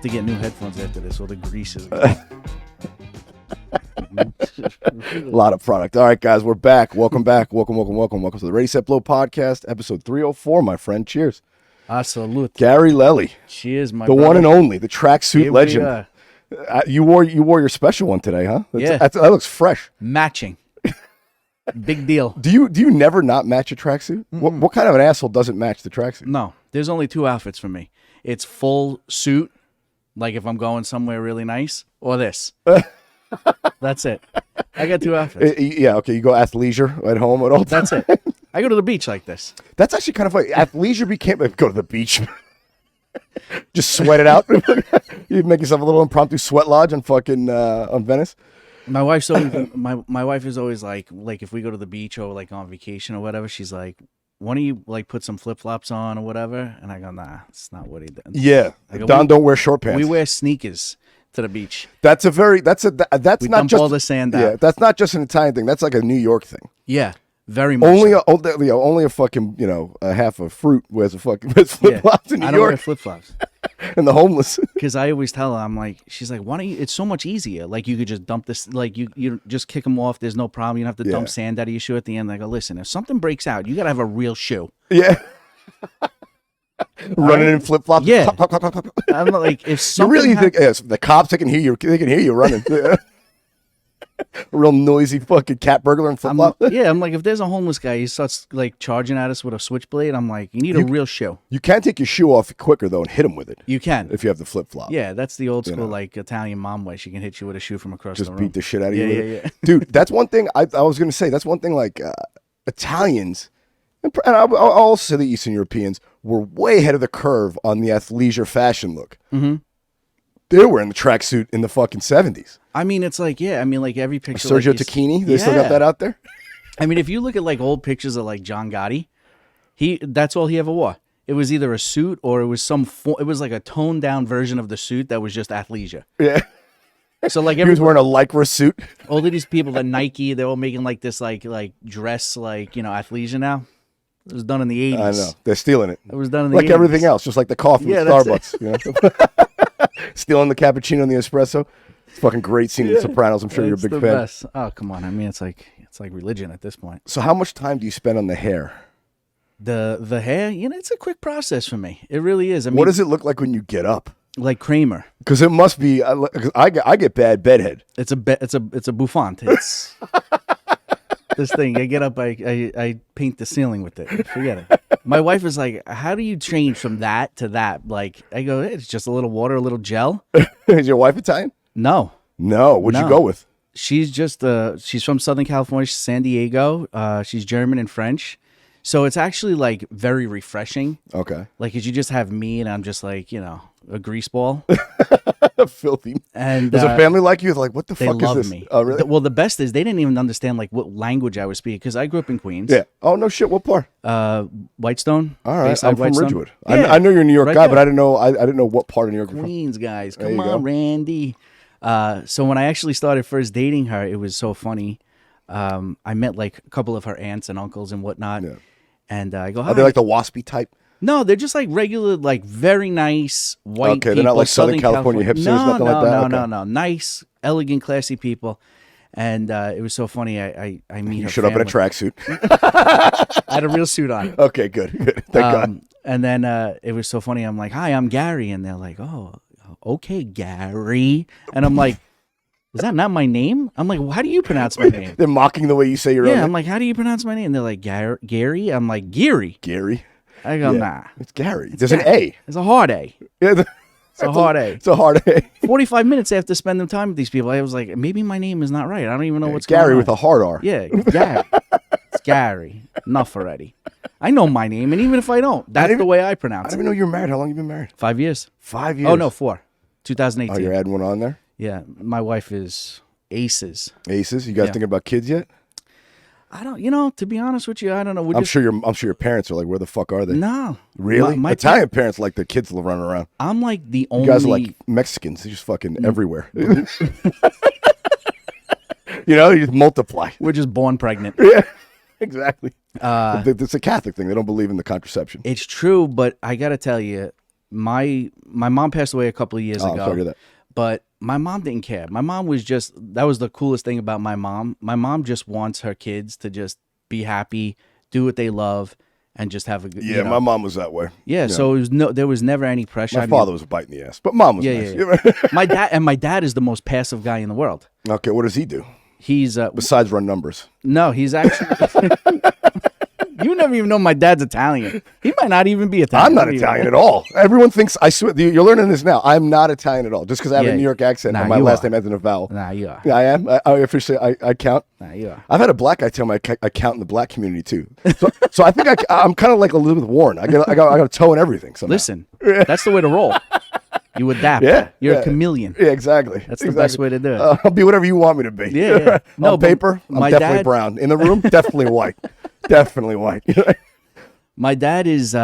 to get new headphones after this. All the grease is. A lot of product. All right, guys, we're back. Welcome back. Welcome to the Ready, Set, Blow podcast, episode 304, my friend. Cheers. Salute. Gary Leli. Cheers, my the brother. one and only, the tracksuit Here legend. You wore your special one today, huh? That looks fresh. Matching. Big deal. Do you never not match a tracksuit? What kind of an asshole doesn't match the tracksuit? No, there's only two outfits for me. It's full suit, like if I'm going somewhere really nice, or this. That's it. I got two outfits. Yeah, okay. You go athleisure at home at all times. That's it. I go to the beach like this. That's actually kind of funny. Athleisure became go to the beach. Just sweat it out. You make yourself a little impromptu sweat lodge on fucking on Venice. My wife's always my wife is always like if we go to the beach or like on vacation or whatever, she's like, why don't you like put some flip flops on or whatever? And I go, nah, it's not what he does. Yeah, Don don't wear short pants. We wear sneakers to the beach. That's not dump just all the sand out. Yeah, that's not just an Italian thing. That's like a New York thing. Yeah, very much. Only a fucking a half a fruit wears flip flops in New York. I don't wear flip flops. And the homeless. Because I always tell her, she's like, why don't you? It's so much easier. Like you could just dump this, like you just kick them off. There's no problem. You don't have to dump sand out of your shoe at the end. I go, listen, if something breaks out, you gotta have a real shoe. Yeah. Running in flip flops. Yeah. Pop, pop, pop, pop, pop. I'm like, if something you really think the cops they can hear you running. A real noisy fucking cat burglar in flip flop. Yeah, I'm like, if there's a homeless guy, he starts like charging at us with a switchblade. I'm like, you need a real shoe. You can take your shoe off quicker though and hit him with it. You can if you have the flip flop. Yeah, that's the old school like Italian mom way. She can hit you with a shoe from across the room. Just beat the shit out of you. Yeah. Dude, that's one thing I was gonna say. That's one thing like Italians, and I'll also say the Eastern Europeans were way ahead of the curve on the athleisure fashion look. Mm-hmm. They were wearing the tracksuit in the fucking 70s. I mean, it's like, like every picture. Sergio Tacchini, they still got that out there? I mean, if you look at like old pictures of like John Gotti, that's all he ever wore. It was either a suit or it was it was like a toned down version of the suit that was just athleisure. Yeah. So like he was wearing a lycra suit. All of these people at Nike, they're all making like this like dress athleisure now. It was done in the 80s. I know. They're stealing it. It was done in the 80s. Like everything else, just like the coffee with Starbucks. Stealing the cappuccino and the espresso. It's a fucking great scene in The Sopranos. I'm sure you're a big fan. Best. Oh, come on. I mean, it's like religion at this point. So how much time do you spend on the hair? The hair, it's a quick process for me. It really is. I mean, what does it look like when you get up? Like Kramer. Because it must be. I get bad bedhead. It's a bouffant. It's this thing. I get up. I paint the ceiling with it. Forget it. My wife is like, "How do you change from that to that?" Like I go, "It's just a little water, a little gel." Is your wife Italian? No. What'd you go with? She's just she's from Southern California. She's San Diego. She's German and French. So it's actually like very refreshing. Okay. Like, cause you just have me and I'm just like, a grease ball. Filthy. And does a family like you? Like, what the fuck is this? They love me. Oh, really? Well, the best is they didn't even understand like what language I was speaking because I grew up in Queens. Yeah. Oh, no shit. What part? Whitestone. All right. I'm from Ridgewood. Yeah, I know you're a New York guy, there. but I didn't know what part of New York you're from. Queens guys. Come on, Randy. So when I actually started first dating her, it was so funny. I met like a couple of her aunts and uncles and whatnot. Yeah. And I go, hi. Are they like the waspy type? No, they're just like regular, like very nice white people. Okay, they're not like Southern California hipsters, nothing like that? No. Nice, elegant, classy people. And it was so funny. I meet you her showed up in a tracksuit. I had a real suit on. Okay, good. Thank God. And then it was so funny. I'm like, hi, I'm Gary. And they're like, oh, okay, Gary. And I'm like, is that not my name? I'm like, well, how do you pronounce my name? They're mocking the way you say your own name. Yeah, I'm like, how do you pronounce my name? They're like, Gary. I'm like, Gary. Gary. I go, nah. It's Gary. There's an A. It's a hard A. Yeah, it's a hard A. It's a hard A. 45 minutes after spending time with these people, I was like, maybe my name is not right. I don't even know what's going on. Gary with a hard R. Yeah, Gary. It's Gary. Enough already. I know my name, and even if I don't, that's the way I pronounce it. I didn't even know you were married. How long have you been married? 5 years. 5 years? Oh, no, 4. 2018. Oh, you're adding one on there? Yeah. My wife is Aces. Aces? You guys thinking about kids yet? I don't, to be honest with you, I don't know. I'm sure your parents are like, where the fuck are they? No. Really? My Italian parents like the kids running around. I'm like the only. You guys are like Mexicans. They're just fucking everywhere. You just multiply. We're just born pregnant. Yeah, exactly. It's a Catholic thing. They don't believe in the contraception. It's true, but I got to tell you, my mom passed away a couple of years Oh, I'm ago. sorry to hear that. But my mom didn't care. My mom was just, that was the coolest thing about my mom. My mom just wants her kids to just be happy, do what they love, and just have a good. Yeah, my mom was that way. Yeah, so it was there was never any pressure. My father was a bite in the ass, but mom was nice. Yeah. My dad is the most passive guy in the world. Okay, what does he do He's besides run numbers? no, he's actually. You never even know my dad's Italian. He might not even be Italian. I'm not Italian at all. Everyone thinks, I swear, you're learning this now. I'm not Italian at all. Just because I have a New York accent and my last name ends in a vowel. Nah, you are. Yeah, I am. I officially, I count. Nah, you are. I've had a black guy tell me I count in the black community too. So I think I'm kind of like Elizabeth Warren. I got a toe in everything. Somehow. Listen, that's the way to roll. You adapt. Yeah, You're a chameleon. Yeah, exactly. That's the best way to do it. I'll be whatever you want me to be. Yeah. No, on paper, I'm definitely brown. In the room, definitely white. Definitely white. My dad is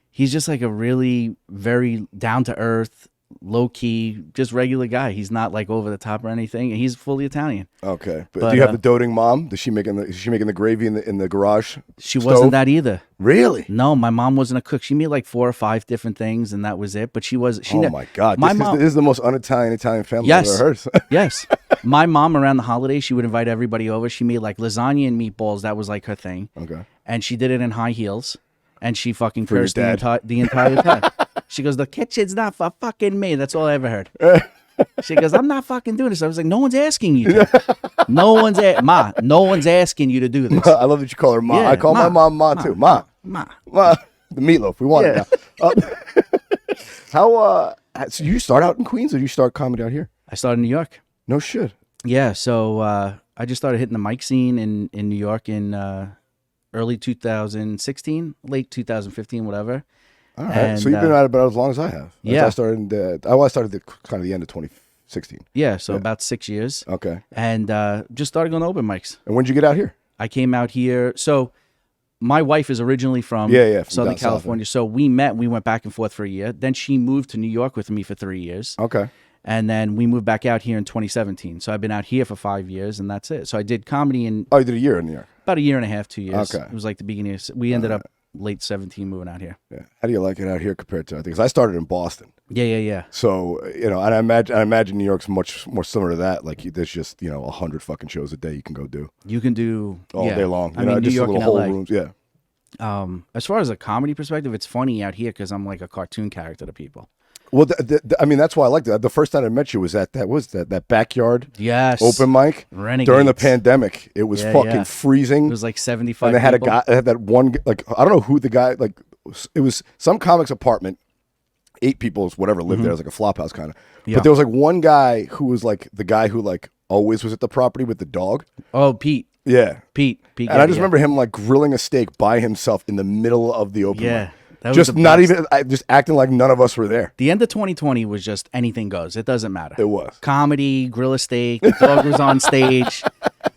he's just like a really very down to earth, low key, just regular guy. He's not like over the top or anything. And he's fully Italian. Okay, but do you have the doting mom? Is she making the gravy in the garage? She wasn't that either. Really? No, my mom wasn't a cook. She made like 4 or 5 different things, and that was it. But she was. Oh my God! My mom, this is the most un-Italian Italian family I've ever heard. Yes. My mom around the holidays, she would invite everybody over. She made like lasagna and meatballs. That was like her thing. Okay. And she did it in high heels. And she fucking cursed the entire time. She goes, the kitchen's not for fucking me. That's all I ever heard. She goes, I'm not fucking doing this. I was like, no one's asking you to. No one's asking you to do this. I love that you call her Ma. Yeah, I call my mom Ma too. Ma. The meatloaf. We want it now. So you start out in Queens or you start comedy out here? I started in New York. No shit. Yeah, so I just started hitting the mic scene in New York in early 2016, late 2015, whatever. All right. And, so you've been at it about as long as I have. Yeah. I started kind of the end of 2016. Yeah, so about 6 years. Okay. And just started going to open mics. And when did you get out here? I came out here. So my wife is originally from from Southern down California. So we met. We went back and forth for a year. Then she moved to New York with me for 3 years. Okay. And then we moved back out here in 2017. So I've been out here for 5 years, and that's it. So I did comedy in Oh, you did a year in New York. about a year and a half, 2 years. Okay. It was like the beginning. We ended up late 17 moving out here. Yeah. How do you like it out here compared to? Because I started in Boston. Yeah. So and I imagine New York's much more similar to that. Like there's just 100 fucking shows a day you can go do. You can do all day long. I mean, New York and whole LA. rooms. Yeah. As far as a comedy perspective, it's funny out here because I'm like a cartoon character to people. Well, I mean, that's why I liked it. The first time I met you was at that backyard open mic Renegades. during the pandemic. It was fucking freezing. It was like 75 and they had people. a guy. They had that one, like, I don't know who the guy, like, it was some comic's apartment. 8 people, whatever, lived there. It was like a flop house kind of. Yeah. But there was like one guy who was like the guy who like always was at the property with the dog. Oh, Pete. Yeah. Pete. And I just remember him like grilling a steak by himself in the middle of the open mic. That was just the not best. even, just acting like none of us were there. The end of 2020 was just anything goes. It doesn't matter. It was. Comedy, grill a steak, the dog was on stage.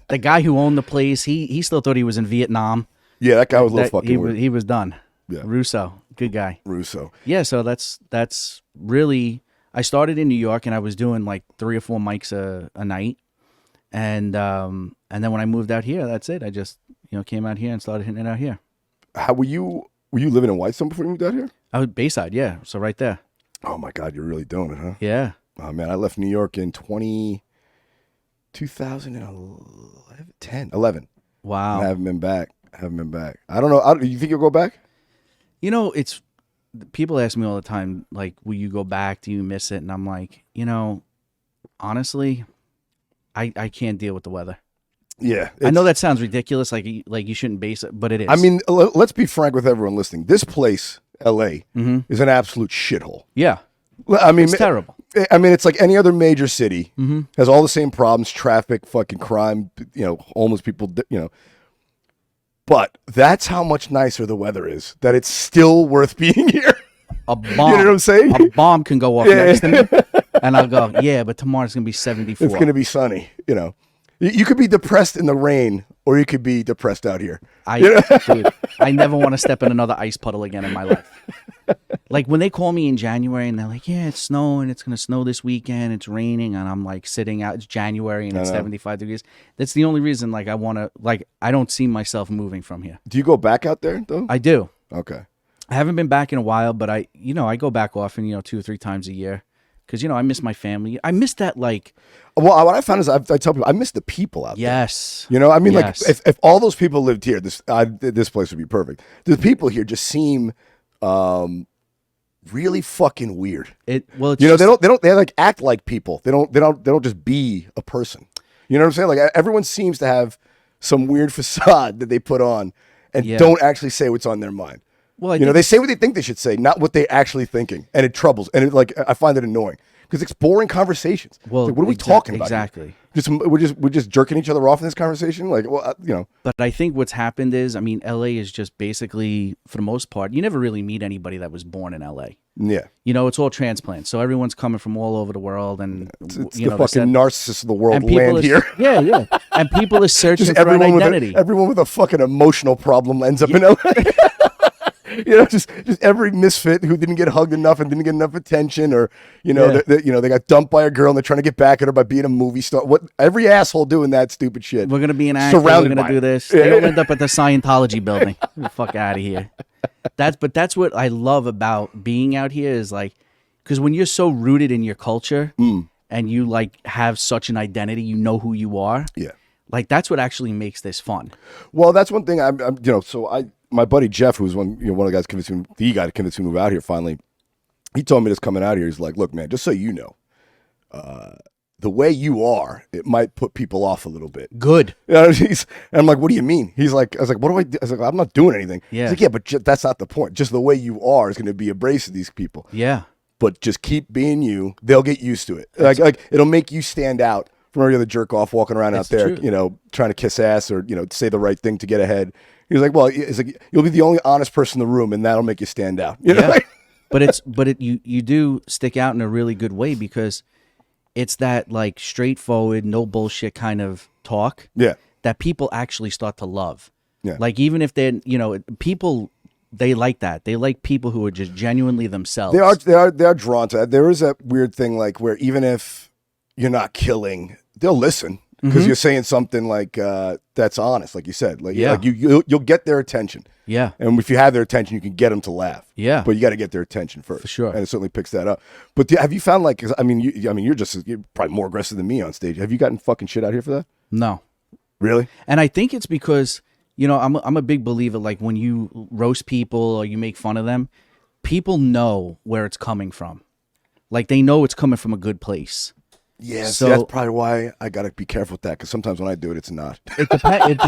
The guy who owned the place, he still thought he was in Vietnam. Yeah, that guy was a little fucking weird. He was done. Yeah. Russo, good guy. Russo. Yeah, so that's really, I started in New York and I was doing like 3 or 4 mics a night. And then when I moved out here, that's it. I just, came out here and started hitting it out here. How were you living in Whitestone before you moved out here? I was Bayside, yeah. So right there. Oh my God, you're really doing it, huh? Yeah. Oh man, I left New York in 2011. Wow. I haven't been back. I don't know. You think you'll go back? It's people ask me all the time, like, will you go back? Do you miss it? And I'm like, honestly, I can't deal with the weather. Yeah. I know that sounds ridiculous, like you shouldn't base it, but it is. I mean, let's be frank with everyone listening. This place, LA, is an absolute shithole. Yeah. I mean, it's terrible. I mean, it's like any other major city. Has all the same problems: traffic, fucking crime, homeless people, But that's how much nicer the weather is. That it's still worth being here. A bomb. You know what I'm saying? A bomb can go off next to me, and I'll go, yeah, but tomorrow's gonna be 74. It's gonna be sunny. You could be depressed in the rain, or you could be depressed out here. Dude, I never want to step in another ice puddle again in my life. Like when they call me in January and they're like, yeah, it's snowing. It's going to snow this weekend. It's raining. And I'm like sitting out. It's January and it's 75 degrees. That's the only reason I don't see myself moving from here. Do you go back out there though? I do. Okay. I haven't been back in a while, but I go back often, 2 or 3 times a year. Because, I miss my family. I miss that, like... Well, what I found is I tell people, I miss the people out there. Yes. I mean, yes. like, if all those people lived here, this place would be perfect. The people here just seem really fucking weird. They like act like people. They don't just be a person. You know what I'm saying? Like, everyone seems to have some weird facade that they put on and don't actually say what's on their mind. Well, they say what they think they should say, not what they're actually thinking, and it troubles. And I find it annoying because it's boring conversations. Well, like, what are we talking about? Exactly. We're just jerking each other off in this conversation. Like, well, But I think what's happened is, I mean, LA is just basically, for the most part, you never really meet anybody that was born in LA. Yeah. It's all transplants. So everyone's coming from all over the world, and it's the fucking narcissists of the world land here. Yeah. And people are searching just for an identity. Everyone with a fucking emotional problem ends up in LA. Just every misfit who didn't get hugged enough and didn't get enough attention, or they got dumped by a girl and they're trying to get back at her by being a movie star. What every asshole doing that stupid shit. We're gonna be an actor. We're gonna do this. They all end up at the Scientology building. Get the fuck out of here. That's what I love about being out here is like, because when you're so rooted in your culture and you like have such an identity, you know who you are. Yeah. Like that's what actually makes this fun. Well, that's one thing my buddy Jeff, who's one of the guys convinced me to move out here finally, he told me this coming out here. He's like, look, man, just so you know, the way you are, it might put people off a little bit. Good. And I'm like, what do you mean? He's like, I was like, what do I do? I was like, I'm not doing anything. Yeah. He's like, yeah, but that's not the point. Just the way you are is going to be abrasive to these people. Yeah. But just keep being you. They'll get used to it. Like it'll make you stand out from every other jerk off walking around out there, trying to kiss ass or, say the right thing to get ahead. He was like, well, it's like you'll be the only honest person in the room, and that'll make you stand out. You know? You do stick out in a really good way because it's that like straightforward, no bullshit kind of talk. Yeah. That people actually start to love. Yeah. Like even if they're, people, they like that. They like people who are just genuinely themselves. They are drawn to that. There is that weird thing like where even if you're not killing, they'll listen. Because you're saying something like that's honest, like you said. Like you'll get their attention. Yeah. And if you have their attention, you can get them to laugh. Yeah. But you got to get their attention first. For sure. And it certainly picks that up. But have you found like, you're probably more aggressive than me on stage. Have you gotten fucking shit out here for that? No. Really? And I think it's because I'm a big believer. Like when you roast people or you make fun of them, people know where it's coming from. Like they know it's coming from a good place. Yeah, so that's probably why I got to be careful with that, because sometimes when I do it, it's not. It depends.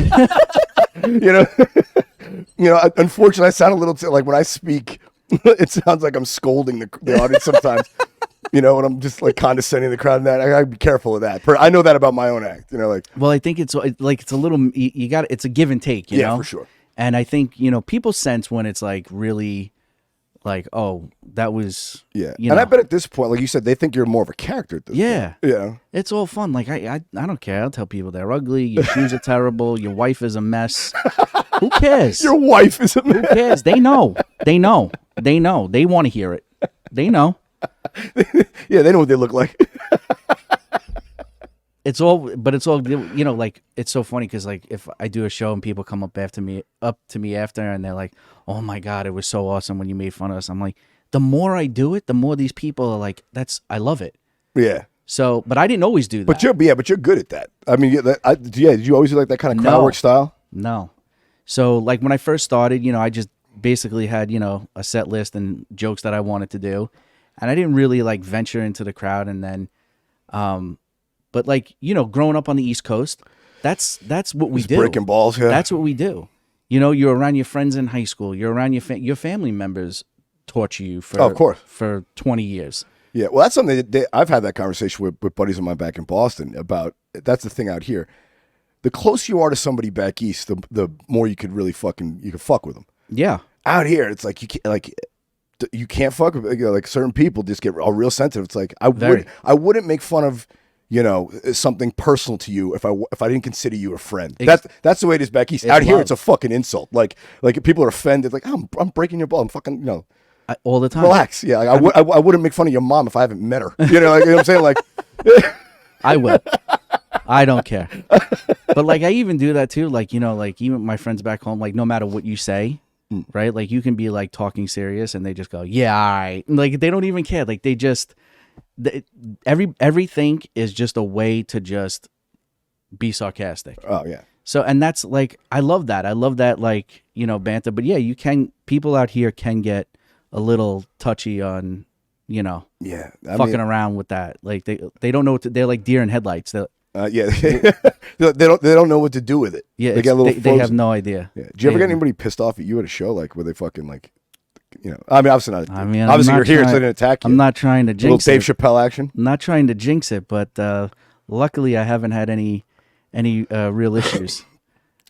Unfortunately, I sound a little like when I speak, it sounds like I'm scolding the audience sometimes. And I'm just like condescending the crowd. And that I got to be careful of that. I know that about my own act. Well, I think it's a little. You got it's a give and take. You know, for sure. And I think people sense when it's like really. Like, oh, that was and I bet at this point, like you said, they think you're more of a character at this point. Yeah. It's all fun. Like I don't care. I'll tell people they're ugly, your shoes are terrible, your wife is a mess. Who cares? Your wife is a mess. Who cares? They know. They want to hear it. They know. Yeah, they know what they look like. It's all like it's so funny because like if I do a show and people come up to me after and they're like, oh my God, it was so awesome when you made fun of us. I'm like, the more I do it, the more these people are like, I love it. Yeah. So, but I didn't always do that. But you're good at that. I mean, did you always do like that kind of crowd work style? No. So like when I first started, I just basically had, a set list and jokes that I wanted to do. And I didn't really like venture into the crowd. And then, but like, growing up on the East Coast, that's what we do. Breaking balls, yeah. That's what we do. You're around your friends in high school. You're around your family members torture you for 20 years. Yeah, well, that's something that I've had that conversation with buddies of mine back in Boston about. That's the thing out here. The closer you are to somebody back east, the more you could really fuck with them. Yeah. Out here, it's like you can't fuck with like certain people just get all real sensitive. It's like I wouldn't make fun of something personal to you if I didn't consider you a friend. That's the way it is back east. Out here, it's a fucking insult. Like people are offended. Like I'm breaking your ball. I'm fucking all the time. Relax. Yeah, like, I wouldn't make fun of your mom if I haven't met her. You know what I'm saying? Like I will. I don't care. But like I even do that too. Like like even my friends back home. Like no matter what you say, right? Like you can be like talking serious and they just go, yeah, all right. Like they don't even care. Like they just, everything is just a way to just be sarcastic. Oh yeah. So, and that's like, I love that. I love that, like, you know, banter. But yeah, people out here can get a little touchy on, you know, fucking around with that. Like they don't know they're like deer in headlights. Yeah, they don't know what to do with it. Yeah, they get a little. They have no idea. Yeah. Do you ever get anybody pissed off at you at a show, like where they fucking like, you know? I mean, obviously not. I mean, obviously you're here, so they didn't attack you. I'm not trying to jinx Dave Chappelle action. I'm not trying to jinx it, but luckily I haven't had any real issues.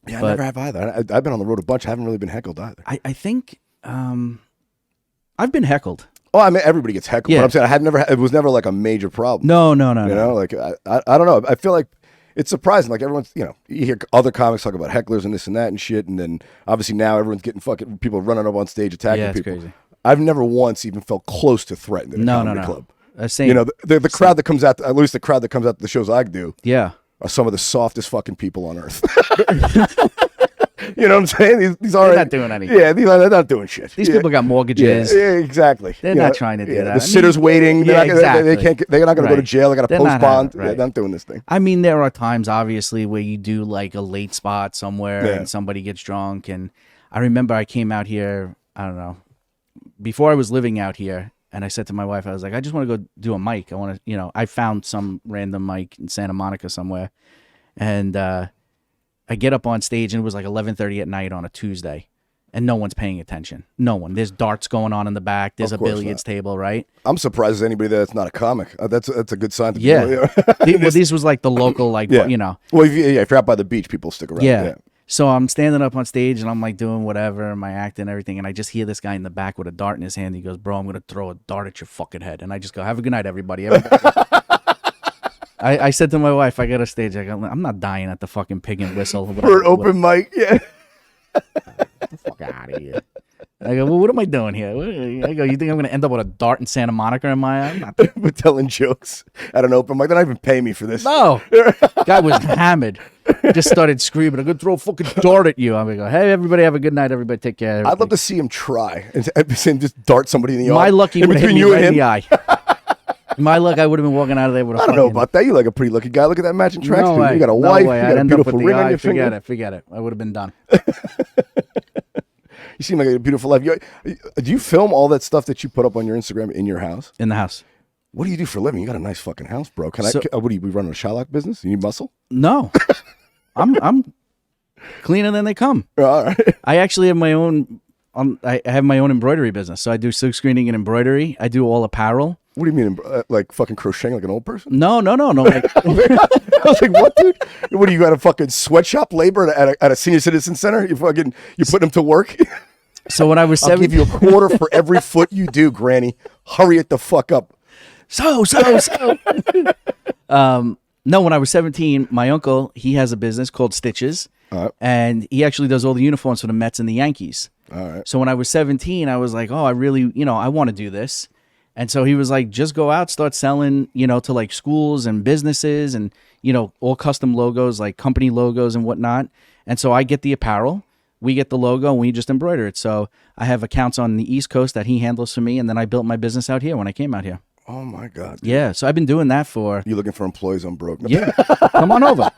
Yeah, I never have either. I've been on the road a bunch. I haven't really been heckled either. I think I've been heckled. Oh, I mean, everybody gets heckled. Yeah. But I'm saying it was never like a major problem. No. You know, like I don't know. I feel like it's surprising. Like everyone's, you know, you hear other comics talk about hecklers and this and that and shit, and then obviously now everyone's getting fucking people running up on stage attacking people. Crazy. I've never once even felt close to threatened in a comedy club. Same. You know, the crowd that comes out, at least the crowd that comes out to the shows I do, are some of the softest fucking people on earth. You know what I'm saying? These they're not doing anything. Yeah, they're not doing shit. These people got mortgages. Yeah, exactly. They're not trying to do that. The sitter's waiting. They're not going to go to jail. They got to post bond. Right. They're not doing this thing. I mean, there are times, obviously, where you do like a late spot somewhere and somebody gets drunk. And I remember I came out here, I don't know, before I was living out here. And I said to my wife, I was like, I just want to go do a mic. I want to, you know, I found some random mic in Santa Monica somewhere. And I get up on stage and it was like 11:30 at night on a Tuesday. And no one's paying attention. No one. There's darts going on in the back. There's a billiards table, right? I'm surprised there's anybody that's not a comic. That's a good sign. Well, this was like the local, like, you know. Well, if you're out by the beach, people stick around. Yeah. So I'm standing up on stage and I'm like doing whatever, my acting and everything. And I just hear this guy in the back with a dart in his hand. He goes, bro, I'm going to throw a dart at your fucking head. And I just go, have a good night, everybody. I said to my wife, I got a stage. I go, I'm not dying at the fucking pig and whistle. For an open mic, yeah. Get the fuck out of here. I go, well, what am I doing here? I go, you think I'm going to end up with a dart in Santa Monica in my eye? We're telling jokes at an open mic. They're not even paying me for this. No. Guy was hammered. Just started screaming, I'm going to throw a fucking dart at you. I'm going to go, hey, everybody have a good night. Everybody take care. I'd love to see him try and just dart somebody in the eye. My luck, he would have hit me right in the eye. My luck, I would have been walking out of there with a I don't know about that. You like a pretty lucky guy. Look at that matching tracks. No way. You got a wife. You got a beautiful ring on your finger. Forget it. I would have been done. You seem like a beautiful life. Do you film all that stuff that you put up on your Instagram in your house? In the house. What do you do for a living? You got a nice fucking house, bro. What do we run a Shylock business? You need muscle? No. I'm cleaner than they come. All right. I actually have my own I have my own embroidery business. So I do silk screening and embroidery. I do all apparel. What do you mean, like fucking crocheting like an old person? No. Like, I was like, what, dude? What do you got, a fucking sweatshop labor at a senior citizen center? You putting them to work? So when I was 17, I'll give you a quarter for every foot you do, Granny. Hurry it the fuck up. So. No, when I was 17, my uncle, he has a business called Stitches, and he actually does all the uniforms for the Mets and the Yankees. All right. So when I was 17, I was like, oh, I really, I want to do this. And so he was like, just go out, start selling, to like schools and businesses and, all custom logos, like company logos and whatnot. And so I get the apparel, we get the logo, and we just embroider it. So I have accounts on the East Coast that he handles for me. And then I built my business out here when I came out here. Oh my God. Dude. Yeah. So I've been doing that for. You looking for employees? I'm broke. Yeah. Come on over.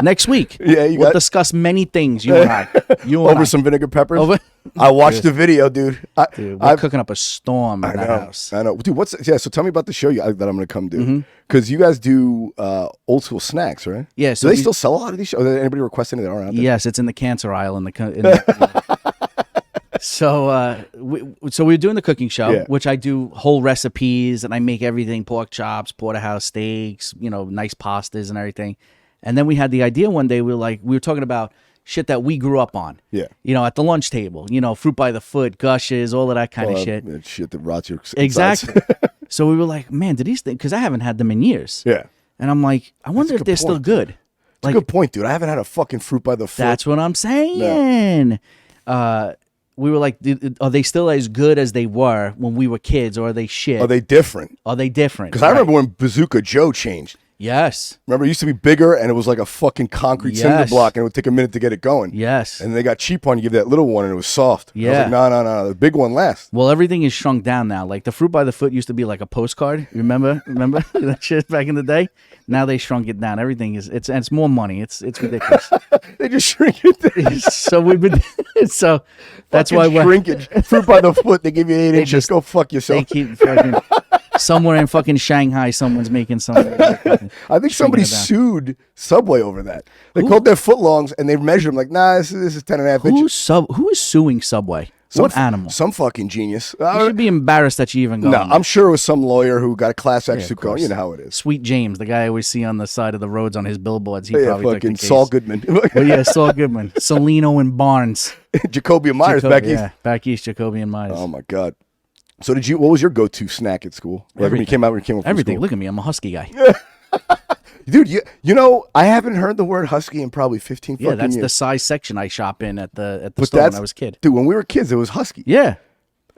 Next week. Yeah. We'll discuss many things, you and I. Over some vinegar peppers? I watched the video, dude. We're cooking up a storm in that house. I know. Dude, so tell me about the show that I'm going to come do. Because you guys do old school snacks, right? Yeah. So do they still sell a lot of these shows? Anybody request any that aren't out there? Yes, it's in the cancer aisle in the So we're doing the cooking show, which I do whole recipes and I make everything: pork chops, porterhouse steaks, nice pastas and everything. And then we had the idea one day. We were talking about shit that we grew up on. Yeah. At the lunch table. Fruit by the foot, gushes, all of that kind of shit. Shit that rots your insides. Exactly. So we were like, man, do these things? Because I haven't had them in years. Yeah. And I'm like, I wonder if they're still good. That's a good point, dude. I haven't had a fucking fruit by the foot. That's what I'm saying. No. We were like, are they still as good as they were when we were kids, or are they shit? Are they different? Are they different? Because I remember when Bazooka Joe changed. Yes. Remember, it used to be bigger, and it was like a fucking concrete cinder block, and it would take a minute to get it going. Yes. And they got cheap on you, give that little one, and it was soft. Yeah. I was like, no, the big one lasts. Well, everything is shrunk down now. Like the fruit by the foot used to be like a postcard. Remember that shit back in the day? Now they shrunk it down. Everything is it's more money. It's ridiculous. They just shrink it down. So we've been so that's why we're shrinkage. Fruit by the foot. They give you 8 inches. Go fuck yourself. They keep fucking somewhere in fucking Shanghai. Someone's making something. I think somebody sued Subway over that. They called their footlongs and they measured them like, nah, this is 10.5 inches. Who is suing Subway? What animal? Some fucking genius. You should be embarrassed that you even go. No, I'm sure it was some lawyer who got a class action suit going. You know how it is. Sweet James, the guy I always see on the side of the roads on his billboards. He probably took the case. Saul Goodman. Well, yeah, Saul Goodman. Salino and Barnes. Jacoby and Myers back east. Yeah, back east, Jacoby and Myers. Oh my God. So what was your go-to snack at school? Like when you came out from everything. School? Look at me. I'm a husky guy. Dude, you know, I haven't heard the word husky in probably 15 fucking years. Yeah, that's the size section I shop in at the store when I was a kid. Dude, when we were kids, it was husky. Yeah.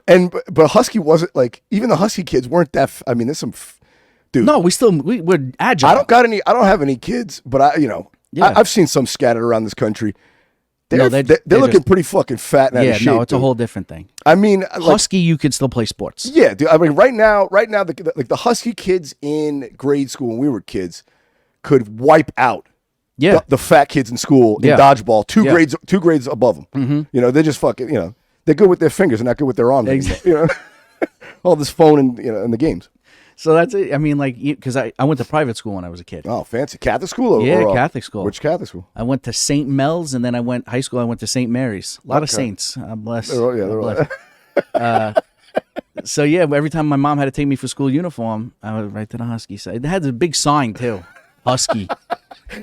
But husky wasn't like, even the husky kids weren't that, I mean, there's some, dude. No, we're agile. I don't have any kids, but I've seen some scattered around this country. They're looking pretty fucking fat and out of shape. Yeah, no, it's a whole different thing. I mean, husky, you could still play sports. Yeah, dude. I mean, right now, the husky kids in grade school when we were kids could wipe out the fat kids in school in dodgeball two grades above them. Mm-hmm. You know, they're just fucking, you know, they're good with their fingers and not good with their arms. Exactly. You know, all this phone and in the games. So that's it. I mean, like, because I went to private school when I was a kid. Oh, fancy. Catholic school? Catholic school. Which Catholic school? I went to St. Mel's, and then high school, I went to St. Mary's. A lot of saints. I'm blessed. They're all. So, yeah, every time my mom had to take me for school uniform, I would right to the Husky side. It had a big sign, too. Husky.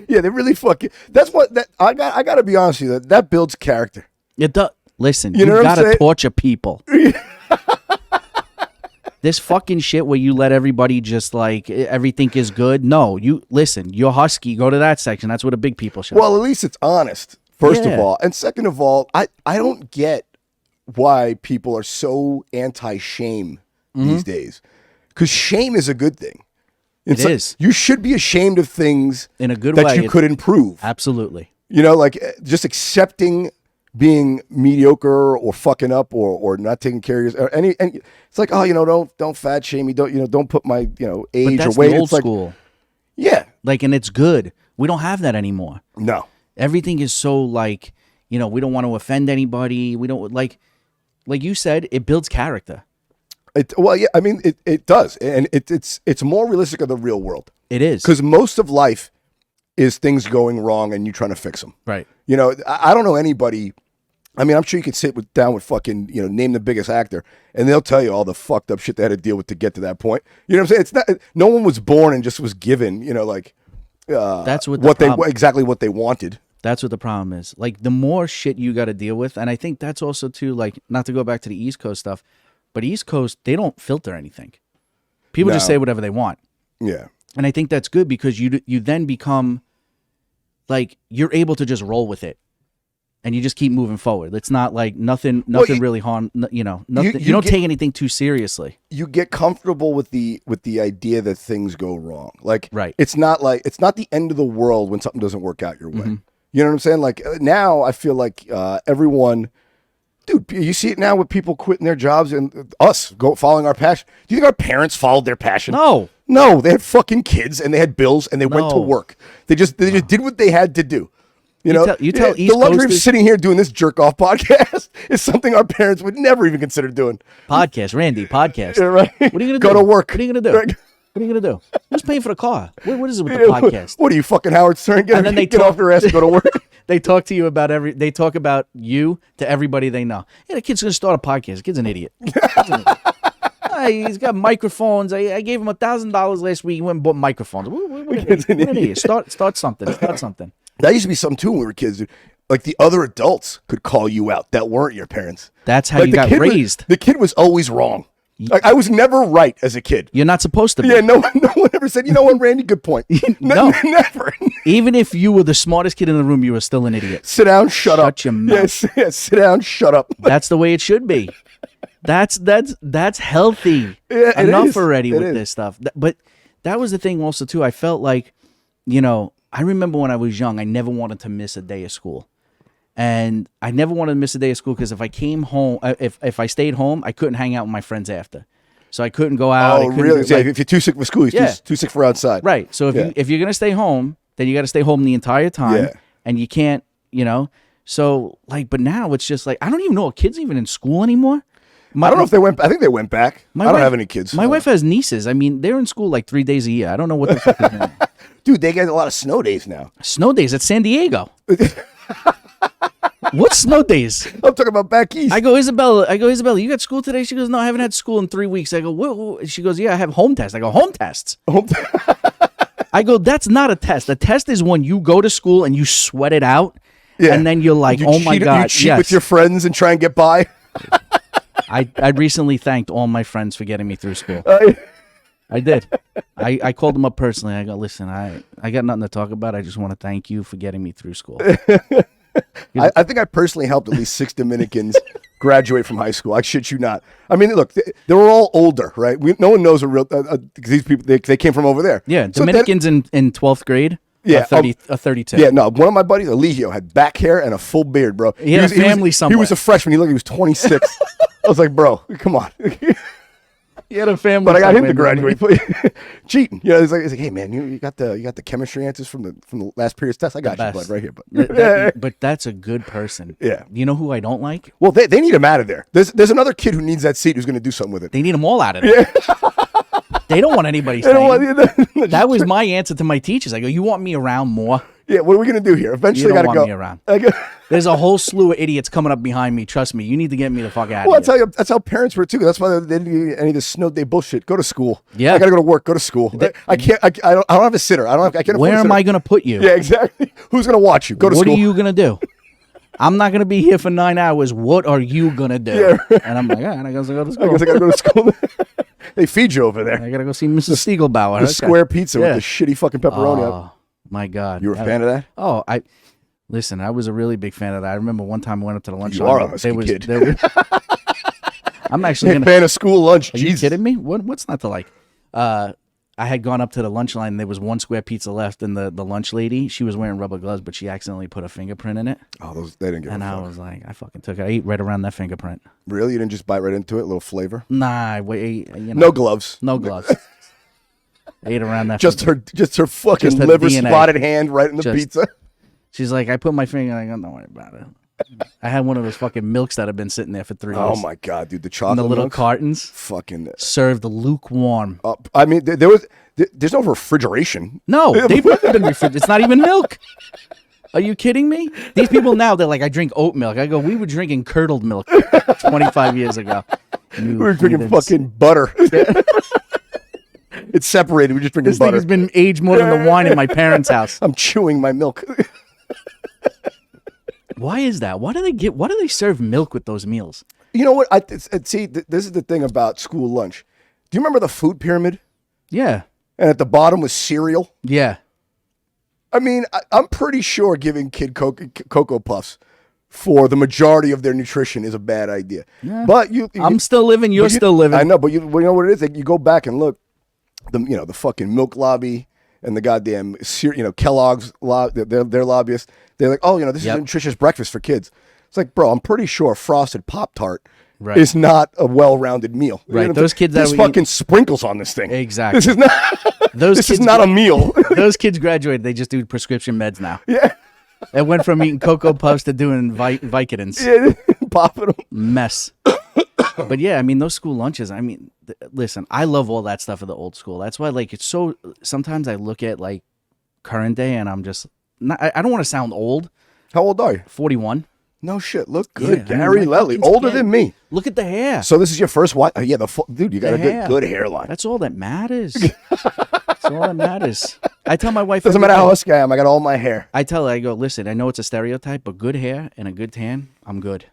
Yeah, they really fucking. That's what I got to be honest with you. That builds character. It does. Listen, you got to torture people. This fucking shit where you let everybody just like everything is good. No, you listen. You're husky. Go to that section. That's where the big people show. Well, at least it's honest. First of all, and second of all, I don't get why people are so anti-shame these days. Because shame is a good thing. It is. You should be ashamed of things in a good way that you could improve. Absolutely. You know, like just accepting being mediocre or fucking up or not taking care of yourself. And it's like, oh, you know, don't fat shame me. Don't put my, age but that's or weight. The old it's like, school. Yeah. Like, and it's good. We don't have that anymore. No. Everything is so like, we don't want to offend anybody. We don't like you said, it builds character. Well, yeah, I mean, it does. And it's more realistic of the real world. It is. Because most of life is things going wrong and you trying to fix them. Right. I don't know anybody. I mean, I'm sure you could sit down with fucking, name the biggest actor, and they'll tell you all the fucked up shit they had to deal with to get to that point. You know what I'm saying? It's not. No one was born and just was given, that's exactly what they wanted. That's what the problem is. Like, the more shit you got to deal with, and I think that's also too, like, not to go back to the East Coast stuff, but East Coast, they don't filter anything. People just say whatever they want. Yeah. And I think that's good because you then become, like, you're able to just roll with it. And you just keep moving forward. It's not like nothing really harm. Nothing. You don't take anything too seriously. You get comfortable with the idea that things go wrong. Like, right. It's not the end of the world when something doesn't work out your way. Mm-hmm. You know what I'm saying? Like now, I feel like everyone, dude. You see it now with people quitting their jobs and us following our passion. Do you think our parents followed their passion? No. They had fucking kids and they had bills and they went to work. They just did what they had to do. You tell East the luxury of sitting here doing this jerk off podcast is something our parents would never even consider doing. Podcast, Randy, podcast. Yeah, right. What are you gonna do? Go to work. What are you gonna do? Right. What are you gonna do? Who's paying for the car? What is it with the podcast? What are you, fucking Howard Stern? Get off your ass and go to work. They talk to you about they talk about you to everybody they know. Yeah, the kid's gonna start a podcast. The kid's an idiot. He's got microphones. I gave him $1,000 last week. He went and bought microphones. What an idiot. Start something. Start something. That used to be something too when we were kids, dude. Like the other adults could call you out that weren't your parents. That's how you got raised. The kid was always wrong. Like I was never right as a kid. You're not supposed to be. Yeah, no one ever said, you know what, Randy, good point. No. Never. Even if you were the smartest kid in the room, you were still an idiot. Sit down, shut up. Shut your mouth. Yes, sit down, shut up. That's the way it should be. That's healthy. Yeah, Enough already with this stuff. But that was the thing also too. I felt like, you know, I remember when I was young, I never wanted to miss a day of school. And I never wanted to miss a day of school because if I came home, if I stayed home, I couldn't hang out with my friends after. So I couldn't go out. Oh, really? Yeah, if you're too sick for school, you're too sick for outside. Right. So if you're going to stay home, then you got to stay home the entire time. Yeah. And you can't, you know. So, like, but now it's just like, I don't even know, are kids even in school anymore? I don't know if they went. I think they went back. I don't have any kids. My wife has nieces. I mean, they're in school like 3 days a year. I don't know what the fuck is going on. Dude, they get a lot of snow days now. Snow days at San Diego. What snow days? I'm talking about back east. I go, Isabella, you got school today? She goes, no, I haven't had school in 3 weeks. I go, what? She goes, yeah, I have home tests. I go, home tests? I go, that's not a test. A test is when you go to school and you sweat it out. Yeah. And then you're like, my God. You cheat with your friends and try and get by. I recently thanked all my friends for getting me through school. I did. I called them up personally. I go, listen, I got nothing to talk about. I just want to thank you for getting me through school. I think I personally helped at least 6 Dominicans graduate from high school. I shit you not. I mean, look, they were all older, right? No one knows these people. They came from over there. Yeah, so Dominicans in 12th grade. Yeah, 32. Yeah, no. One of my buddies, Eligio, had back hair and a full beard, bro. He had a family somewhere. He was a freshman. He was 26. I was like, bro, come on. He had a family, but I got him to graduate. Cheating, you know. He's like, hey man, you got the chemistry answers from the last period's test. I got you, bud, right here. But that's a good person. Yeah. You know who I don't like? Well, they need him out of there. There's another kid who needs that seat who's going to do something with it. They need them all out of there. Yeah. They don't want anybody staying. That was my answer to my teachers. I go, you want me around more? Yeah, what are we going to do here? Eventually, I got to go. Me around. There's a whole slew of idiots coming up behind me. Trust me, you need to get me the fuck out of here. That's how parents were too. That's why they didn't need any of this snow day bullshit. Go to school. Yeah, I got to go to work. Go to school. I can't. I don't have a sitter. I can't. Where am I going to put you? Yeah, exactly. Who's going to watch you? Go to school. What are you going to do? I'm not going to be here for 9 hours. What are you going to do? Yeah. And I'm like, I guess I go to school. I guess I got to go to school. They feed you over there. I got to go see Mrs. Stiegelbauer. The square pizza with the shitty fucking pepperoni. Oh, my God. You were a fan of that? Oh, listen, I was a really big fan of that. I remember one time I went up to the lunch line. You are a husky kid. I'm actually a fan of school lunch. Are you kidding me? What's not to like? I had gone up to the lunch line and there was one square pizza left, and the lunch lady, she was wearing rubber gloves, but she accidentally put a fingerprint in it. Oh, they didn't get it. And I was like, I fucking took it. I ate right around that fingerprint. Really? You didn't just bite right into it? A little flavor? Nah, no gloves. No gloves. Ate around that. Just her fucking liver spotted hand right in the pizza. She's like, I put my finger, and I go, don't worry about it. I had one of those fucking milks that have been sitting there for 3 years. Oh my God, dude, the chocolate in the little milks? cartons, fucking served lukewarm. I mean, there's no refrigeration. No, they've never been refrigerated. It's not even milk. Are you kidding me? These people now, they're like, I drink oat milk. I go, we were drinking curdled milk 25 years ago. We were drinking fucking butter. It's separated. We're just drinking butter. This thing has been aged more than the wine in my parents' house. I'm chewing my milk. Why is that? Why do they serve milk with those meals? You know what? See, this is the thing about school lunch. Do you remember the food pyramid? Yeah. And at the bottom was cereal? Yeah. I mean, I'm pretty sure giving kid Cocoa Puffs for the majority of their nutrition is a bad idea. Yeah. But I'm still living. You're still living. I know, but you know what it is? Like, you go back and look, the fucking milk lobby and the goddamn Kellogg's their lobbyists. They're like, oh, this is a nutritious breakfast for kids. It's like, bro, I'm pretty sure frosted Pop-Tart is not a well-rounded meal. Right. Those kids there's fucking sprinkles on this thing. Exactly. This is not. This is not a meal. Those kids graduated. They just do prescription meds now. Yeah. It went from eating Cocoa Puffs to doing Vicodins. Yeah, popping them. Mess. But yeah, I mean, those school lunches, I mean, listen, I love all that stuff of the old school. That's why, like, it's so, sometimes I look at, like, current day and I'm just, I don't want to sound old. How old are you? 41. No shit. Look good. Yeah, Gary Leli. Older than me. Look at the hair. So this is your first wife? Yeah, dude, you got a good hairline. That's all that matters. That's all that matters. I tell my wife. Doesn't matter how husky I am. I got all my hair. I tell her, I go, listen, I know it's a stereotype, but good hair and a good tan, I'm good.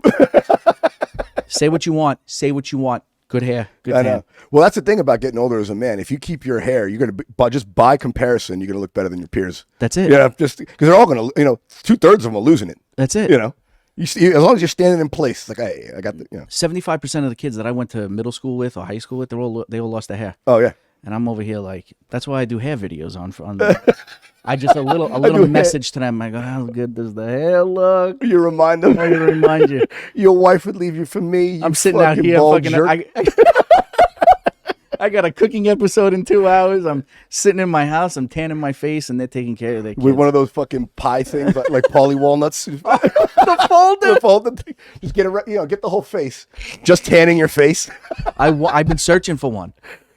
Say what you want. Say what you want. Good hair. Good tan. I know. Well, that's the thing about getting older as a man. If you keep your hair, you're going to, just by comparison, you're going to look better than your peers. That's it. Yeah, just because they're all going to, 2/3 of them are losing it. That's it. As long as you're standing in place, like, hey, I got the, 75% of the kids that I went to middle school with or high school with, they all lost their hair. Oh yeah. And I'm over here like, that's why I do hair videos on the, I just a little message to them. I go, how good does the hair look? You remind them. I remind you. Your wife would leave you for me. I'm sitting out here fucking. I got a cooking episode in 2 hours. I'm sitting in my house. I'm tanning my face, and they're taking care of their kids. With one of those fucking pie things, like Paulie Walnuts. The folder. The folded thing. Just get it, get the whole face. Just tanning your face. I've been searching for one.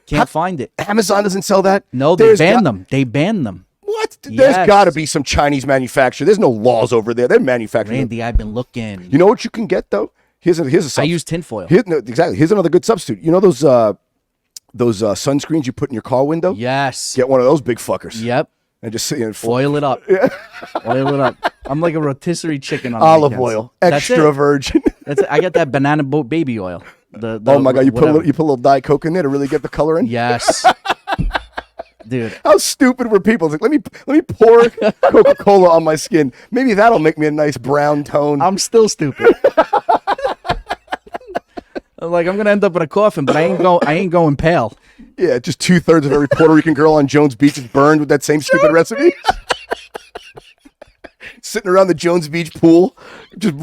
Can't find it. Amazon doesn't sell that? No, they banned them. They banned them. What? Yes. There's got to be some Chinese manufacturer. There's no laws over there. They're manufacturing. Randy, I've been looking. You know what you can get, though? Here's a substitute. I use tinfoil. Exactly. Here's another good substitute. You know those sunscreens you put in your car window? Yes. Get one of those big fuckers. Yep. And just sit and oil it up. Oil it up. I'm like a rotisserie chicken on olive oil, extra virgin. That's it. I got that banana boat baby oil. Oh my god! You put a little Diet Coke in there to really get the color in. Yes. Dude, how stupid were people? It's like, let me pour Coca-Cola on my skin. Maybe that'll make me a nice brown tone. I'm still stupid. I'm like, I'm gonna end up in a coffin, but I ain't going pale. Yeah, just 2/3 of every Puerto Rican girl on Jones Beach is burned with that same stupid recipe. Sitting around the Jones Beach pool, just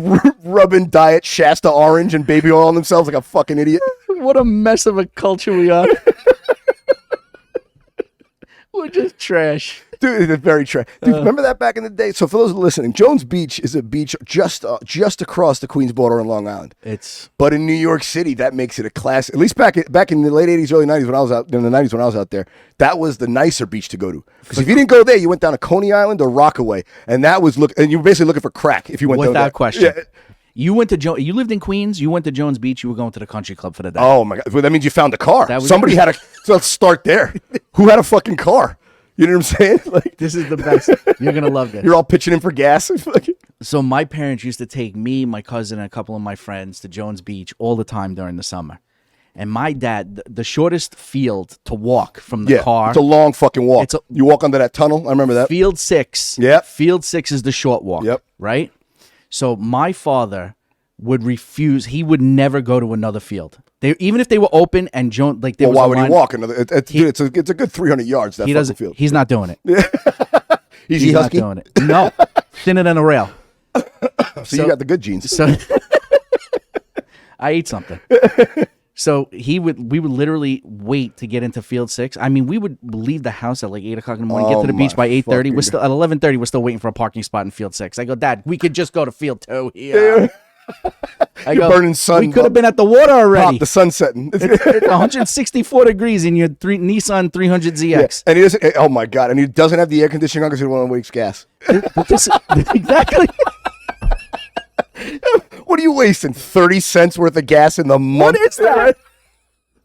rubbing Diet Shasta orange and baby oil on themselves like a fucking idiot. What a mess of a culture we are. We're just trash. Dude, it's very trash. Dude, remember that back in the day? So for those listening, Jones Beach is a beach just across the Queens border on Long Island. But in New York City, that makes it a class. At least back in the late 80s, early 90s when I was out, in the 90s when I was out there, that was the nicer beach to go to. Because if you didn't go there, you went down to Coney Island or Rockaway, and that was and you were basically looking for crack if you went down there. Without question. Yeah. You lived in Queens. You went to Jones Beach. You were going to the country club for the day. Oh my god! Well, that means you found a car. Somebody had a. So let's start there. Who had a fucking car? You know what I'm saying? Like, this is the best. You're gonna love this. You're all pitching in for gas. So my parents used to take me, my cousin, and a couple of my friends to Jones Beach all the time during the summer. And my dad, the shortest field to walk from the car. It's a long fucking walk. You walk under that tunnel. I remember that. Field 6. Yeah. Field 6 is the short walk. Yep. Right? So my father would refuse. He would never go to another field. Even if they were open and Jones, like there was why a would line, he walk another? It's a good 300 yards. That fucking field. He's not doing it. He's not doing it. No, thinner than a rail. So you got the good genes. So I ate something. So we would literally wait to get into field 6. I mean, we would leave the house at like 8 o'clock in the morning, get to the beach by 8:30. We're still at 11:30. We're still waiting for a parking spot in field 6. I go, Dad, we could just go to field 2 here. You're burning sun. We could have been at the water already. Pop, the sun's setting. It's 164 degrees in your Nissan 300ZX. Yeah. And he doesn't. Oh my god! And he doesn't have the air conditioning on because he won't waste gas. Exactly. What are you wasting? 30 cents worth of gas in the month? What is that?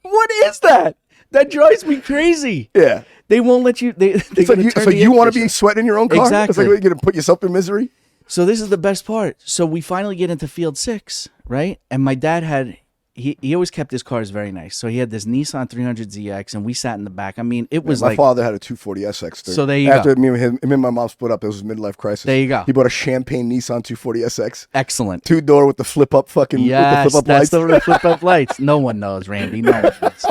What is that? That drives me crazy. Yeah. They won't let you. So you want to be sweating in your own car? Exactly. It's like you're going to put yourself in misery? So this is the best part. So we finally get into field 6, right? And my dad had, he always kept his cars very nice. So he had this Nissan 300ZX, and we sat in the back. I mean, it was my father had a 240SX. So there you go. After me and my mom split up, it was his midlife crisis. There you go. He bought a champagne Nissan 240SX. Excellent. 2-door with the flip-up fucking yes, with the flip-up lights. That's the flip-up lights. No one knows, Randy. No one knows.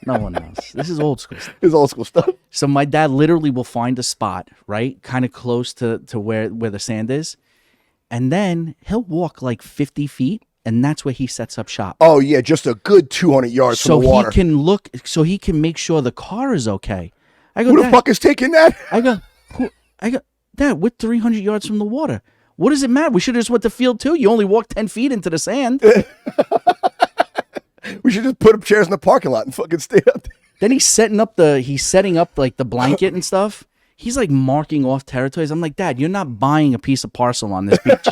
No one knows. This is old school stuff. It's old school stuff. So my dad literally will find a spot, right, kind of close to where the sand is, and then he'll walk like 50 feet, and that's where he sets up shop. Oh yeah, just a good 200 yards from the water. So he can make sure the car is okay. I go, who the fuck is taking that? I go, Dad, we're 300 yards from the water. What does it matter? We should have just went to field 2. You only walked 10 feet into the sand. We should just put up chairs in the parking lot and fucking stay up there. Then he's setting up like the blanket and stuff. He's like marking off territories. I'm like, Dad, you're not buying a piece of parcel on this beach.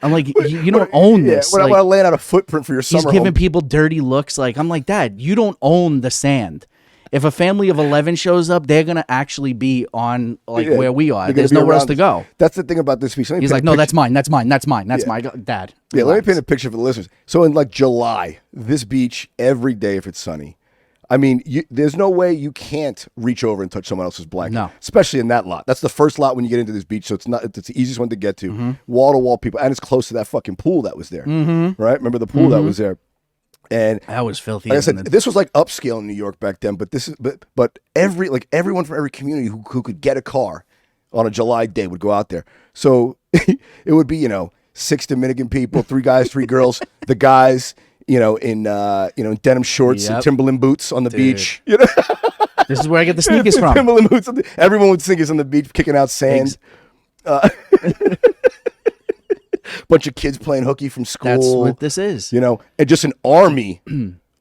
I'm like, you don't own this. When I want to lay out a footprint for your summer home. He's giving people dirty looks. Like, I'm like, Dad, you don't own the sand. If a family of 11 shows up, they're going to actually be on where we are. There's nowhere else to go. That's the thing about this piece. He's like, no, that's mine. That's mine. That's mine. That's mine. Dad. Yeah, let me paint a picture for the listeners. So in like July, this beach, every day if it's sunny, I mean, there's no way you can't reach over and touch someone else's blanket. No. Especially in that lot. That's the first lot when you get into this beach, so it's the easiest one to get to. Wall-to-wall people, and it's close to that fucking pool that was there. Right? Remember the pool that was there? And That was filthy. like I said, this was like upscale in New York back then. But this is but everyone from every community who could get a car on a July day would go out there. So it would be 6 Dominican people, 3 guys, 3 girls. The guys in denim shorts and Timberland boots on the beach. This is where I get the sneakers from. Timberland boots. Everyone with sneakers on the beach, kicking out sand. Bunch of kids playing hooky from school. That's what this is. And just an army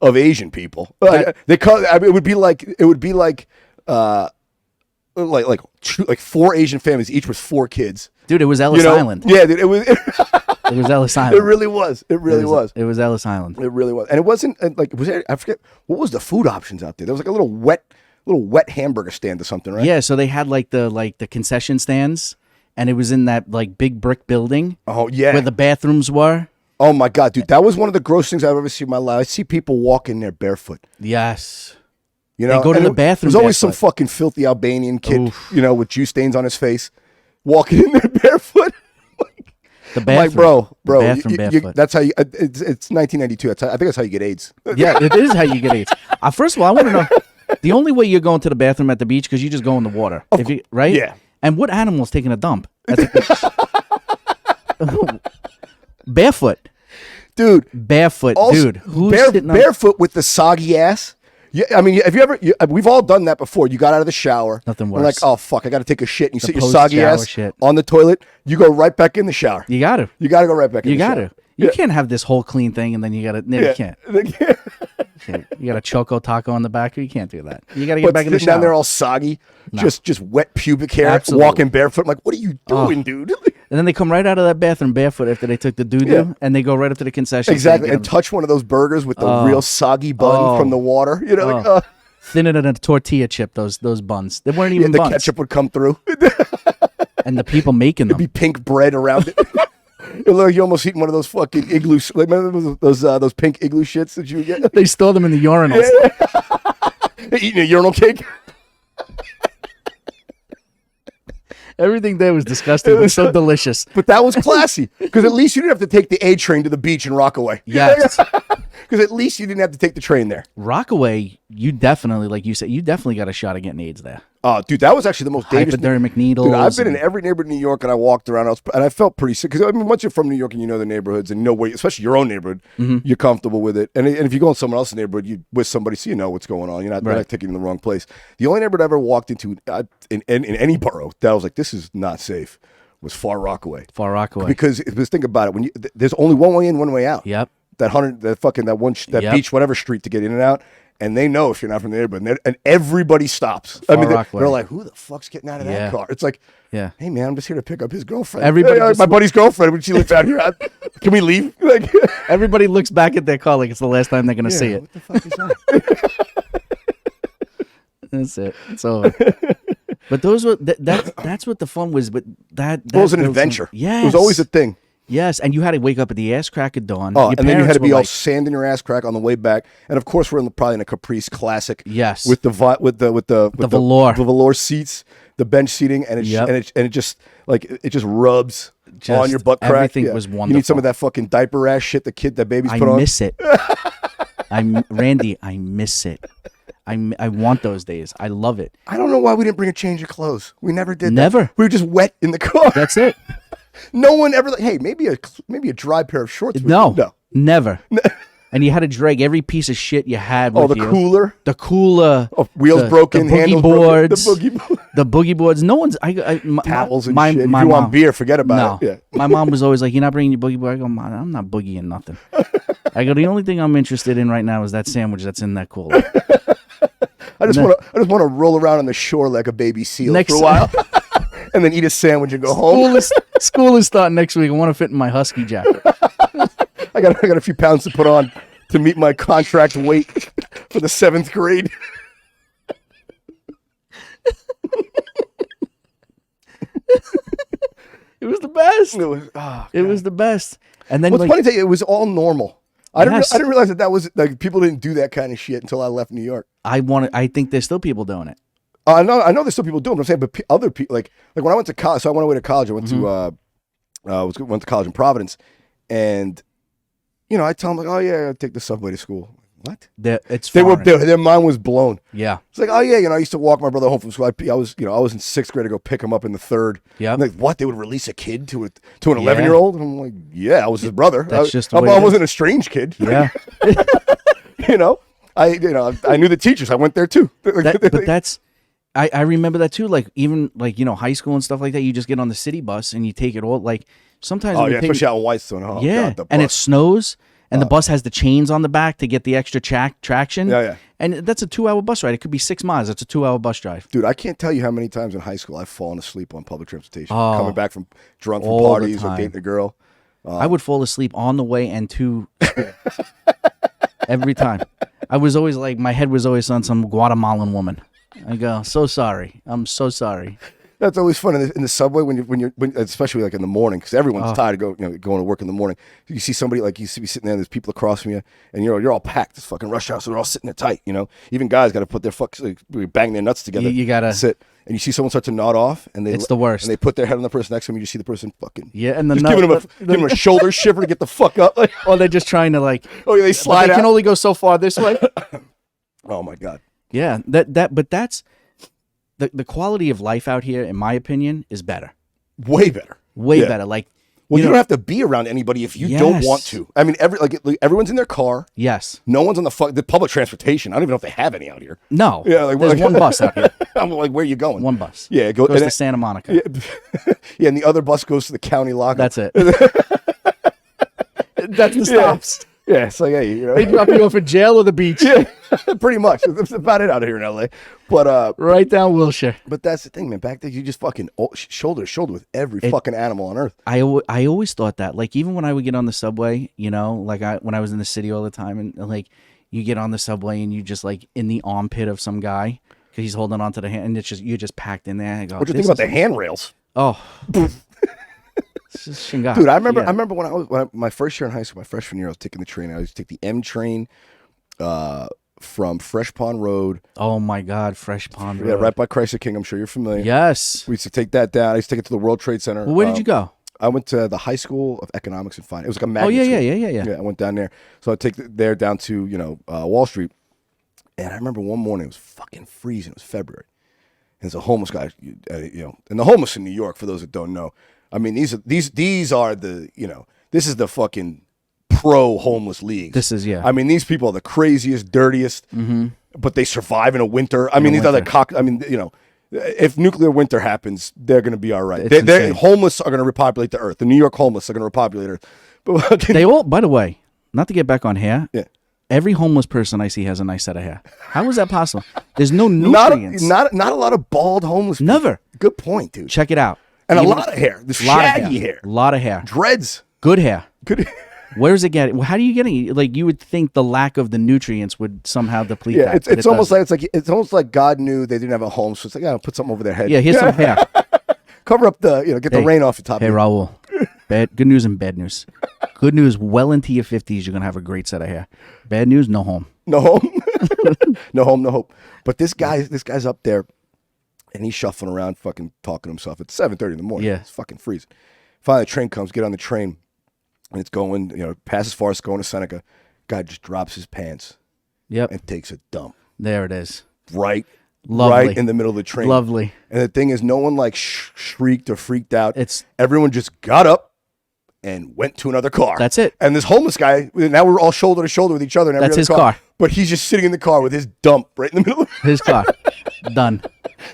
of Asian people. It would be like 4 Asian families, each with 4 kids. Dude, it was Ellis Island. Yeah, dude, it was. It was Ellis Island. It really was. It really was. It was Ellis Island. It really was, and it wasn't I forget what was the food options out there. There was like a little wet hamburger stand or something, right? Yeah, so they had like the concession stands, and it was in that like big brick building. Oh yeah, where the bathrooms were. Oh my god, dude, that was one of the gross things I've ever seen in my life. I see people walk in there barefoot. Yes. They go to the bathroom. There's always some fucking filthy Albanian kid, Oof. with juice stains on his face, walking in there barefoot. The bathroom. Bro, barefoot. that's how you. It's 1992. I think that's how you get AIDS. Yeah, it is how you get AIDS. First of all, I want to know the only way you're going to the bathroom at the beach because you just go in the water, right? Yeah. And what animal's taking a dump at the beach? Barefoot, dude. Barefoot, Also, dude. Who's barefoot with the soggy ass? Yeah, I mean, have you ever? We've all done that before. You got out of the shower. Nothing worse. And like, oh fuck, I got to take a shit. And you sit your post-shower soggy ass shit. on the toilet. You go right back in the shower. You got to. You got to go right back in You the got shower. to. You can't have this whole clean thing and then you got to. No, Yeah. you can't. You got a choco taco on the back. You can't do that. You got to get back in the sitting shower. down there all soggy, just wet pubic hair, Absolutely. walking barefoot. I'm like, what are you doing, dude? And then they come right out of that bathroom barefoot after they took the doo-doo, and they go right up to the concession. Exactly, and touch one of those burgers with the real soggy bun from the water. Thinner than a tortilla chip. Those buns. They weren't even the buns. ketchup would come through. And the people making them. It'd be pink bread around it. It looked like you're almost eating one of those fucking igloos. Like, remember those pink igloo shits that you would get? They store them in the urinals. Eating a urinal cake. Everything there was disgusting, but so delicious. But that was classy because at least you didn't have to take the A train to the beach in Rockaway. Yes. Because at least you didn't have to take the train there. Rockaway, you definitely, like you said, you definitely got a shot of getting AIDS there. Oh, dude, that was actually the most dangerous. Hypodermic needles. Dude, I've been in every neighborhood in New York, and I walked around, and I felt pretty sick. Because I mean, once you're from New York and you know the neighborhoods and you know where, especially your own neighborhood, you're comfortable with it. And if you go in someone else's neighborhood, you with somebody, so you know what's going on. You're not taking you in the wrong place. The only neighborhood I ever walked into in any borough that I was like, this is not safe, was Far Rockaway. Far Rockaway. Because think about it, when there's only one way in, one way out. Yep. That beach, whatever street to get in and out. And they know if you're not from the neighborhood, and everybody stops. I mean, they're like, "Who the fuck's getting out of that car?" It's like, "Hey, man, I'm just here to pick up his girlfriend." Everybody, my buddy's girlfriend, when she lives out here, can we leave? Like, everybody looks back at their car like it's the last time they're gonna see it. What the fuck is that? That's it. So, but those were that's what the fun was. But that was an adventure. Yes, it was always a thing. Yes, and you had to wake up at the ass crack of dawn. Oh, and then you had to be all sand in your ass crack on the way back. And of course, we're probably in a Caprice Classic. Yes, with the velour seats, the bench seating, and it just rubs on your butt crack. Everything was wonderful. You need some of that fucking diaper ass shit that babies put on. I miss it. Randy, I miss it. I want those days. I love it. I don't know why we didn't bring a change of clothes. We never did. Never. We were just wet in the car. That's it. No one ever. Hey, maybe a dry pair of shorts. No, never. And you had to drag every piece of shit you had. With the cooler, wheels broken, the boogie handles boards, broken, the boogie boards. No one's. Towels and shit. If you want beer, forget about it. Yeah. My mom was always like, "You're not bringing your boogie board." I go, "Mom, I'm not boogieing nothing." I go, "The only thing I'm interested in right now is that sandwich that's in that cooler." I just want to roll around on the shore like a baby seal for a while. And then eat a sandwich and go home. School is starting next week. I want to fit in my husky jacket. I got a few pounds to put on to meet my contract weight for the 7th grade. It was the best. It was the best. And then what's funny to tell you, it was all normal. I didn't realize that was like people didn't do that kind of shit until I left New York. I think there's still people doing it. I know there's still people doing it, but I'm saying, but other people, like when I went to college, so I went away to college. I went to went to college in Providence, and you know, I tell them like, oh yeah, I take the subway to school. What? It's They were foreign. their mind was blown. Yeah. It's like, oh yeah, you know, I used to walk my brother home from school. I was, you know, I was in 6th grade to go pick him up in the 3rd. Yep. And like, what? They would release a kid to an 11-year-old? And I'm like, yeah, I was his brother. That's just the I way it wasn't a strange kid. Yeah. You know, I knew the teachers. I went there too. But that's, I remember that too. Like even like, you know, high school and stuff like that. You just get on the city bus and you take it all. Like sometimes. Oh yeah, especially out in Whitestone. Oh, yeah, God, and it snows. And the bus has the chains on the back to get the extra traction. Yeah, yeah. And that's a 2-hour bus ride. It could be 6 miles. It's a 2-hour bus drive. Dude, I can't tell you how many times in high school I've fallen asleep on public transportation. Oh, coming back from drunk from all the parties or time. dating a girl. I would fall asleep on the way and to school. Every time. I was always like, my head was always on some Guatemalan woman. I go, so sorry. I'm so sorry. That's always fun in the subway when especially like in the morning, because everyone's tired of going to work in the morning. You see somebody like you see me sitting there, there's people across from you, and you're all packed. It's fucking rush hour, so they're all sitting there tight. You know, even guys got to put their bang their nuts together. You gotta sit, and you see someone start to nod off, and it's the worst. And they put their head on the person next to them. You just see the person fucking and the just giving them a shoulder shiver to get the fuck up. Like, or they're just trying to like. oh yeah, they slide. They out. can only go so far this way. Oh my god. Yeah, but that's the quality of life out here, in my opinion, is better. Way better. Way Yeah. better. Like, Well, you don't have to be around anybody if you don't want to. I mean, everyone's in their car. yes, No one's on the public transportation. I don't even know if they have any out here. no, Yeah, like, there's one bus out here. I'm like, where are you going? One bus. Yeah, goes and to Santa Monica. Yeah, and the other bus goes to the county lock. That's it. That's the stops. Yeah, it's like, hey, you know. They drop you off at jail or the beach. Yeah, pretty much. That's about it out here in LA. But Right down Wilshire. but that's the thing, man. Back then, you just fucking shoulder to shoulder with every fucking animal on earth. I always thought that. Like, even when I would get on the subway, you know, like when I was in the city all the time, and like you get on the subway and you just like in the armpit of some guy because he's holding on to the hand, and it's just you're just packed in there. I go, What do you think about the handrails? Oh, it's just shinga. Dude, I remember when my first year in high school, my freshman year, I was taking the train. I used to take the M train from Fresh Pond Road. Oh my God, Fresh Pond Road. Yeah, right by Chrysler King. I'm sure you're familiar. Yes. We used to take that down. I used to take it to the World Trade Center. Well, where did you go? I went to the High School of Economics and Finance. It was like a magnet Oh yeah, school. yeah. Yeah, I went down there. So I take there down to Wall Street, and I remember one morning it was fucking freezing. It was February, and there's a homeless guy, and the homeless in New York. For those that don't know, I mean these are the this is the fucking pro homeless league. This is I mean these people are the craziest, dirtiest, but they survive in a winter. I mean these are the if nuclear winter happens, they're going to be all right. They're homeless are going to repopulate the earth. The New York homeless are going to repopulate Earth. But They all, by the way, not to get back on hair. Yeah. Every homeless person I see has a nice set of hair. How is that possible? There's no nutrients. not a lot of bald homeless people. Never. Good point, dude. Check it out. And Even a lot of hair. This lot of shaggy hair. A lot of hair. Dreads. Good hair. Good. Where does it get? Well, how do you get it? Like, you would think the lack of the nutrients would somehow deplete Yeah, that. it's almost like God knew they didn't have a home, so it's like, put something over their head. Yeah, here's some hair. Cover up the, get the rain off the top. Hey, of Raul. Good news and bad news. Good news, well into your 50s, you're going to have a great set of hair. Bad news, no home. No home. No home, no hope. But this guy's up there, and he's shuffling around, fucking talking to himself. It's 7:30 in the morning. Yeah. It's fucking freezing. Finally, the train comes. Get on the train, and it's going, past as far as going to Seneca. Guy just drops his pants Yep. and takes a dump. There it is. Right Lovely. in the middle of the train. Lovely. And the thing is, no one like shrieked or freaked out. It's Everyone just got up and went to another car. That's it. And this homeless guy, now we're all shoulder to shoulder with each other in every That's other his car. But he's just sitting in the car with his dump right in the middle of his car. Done.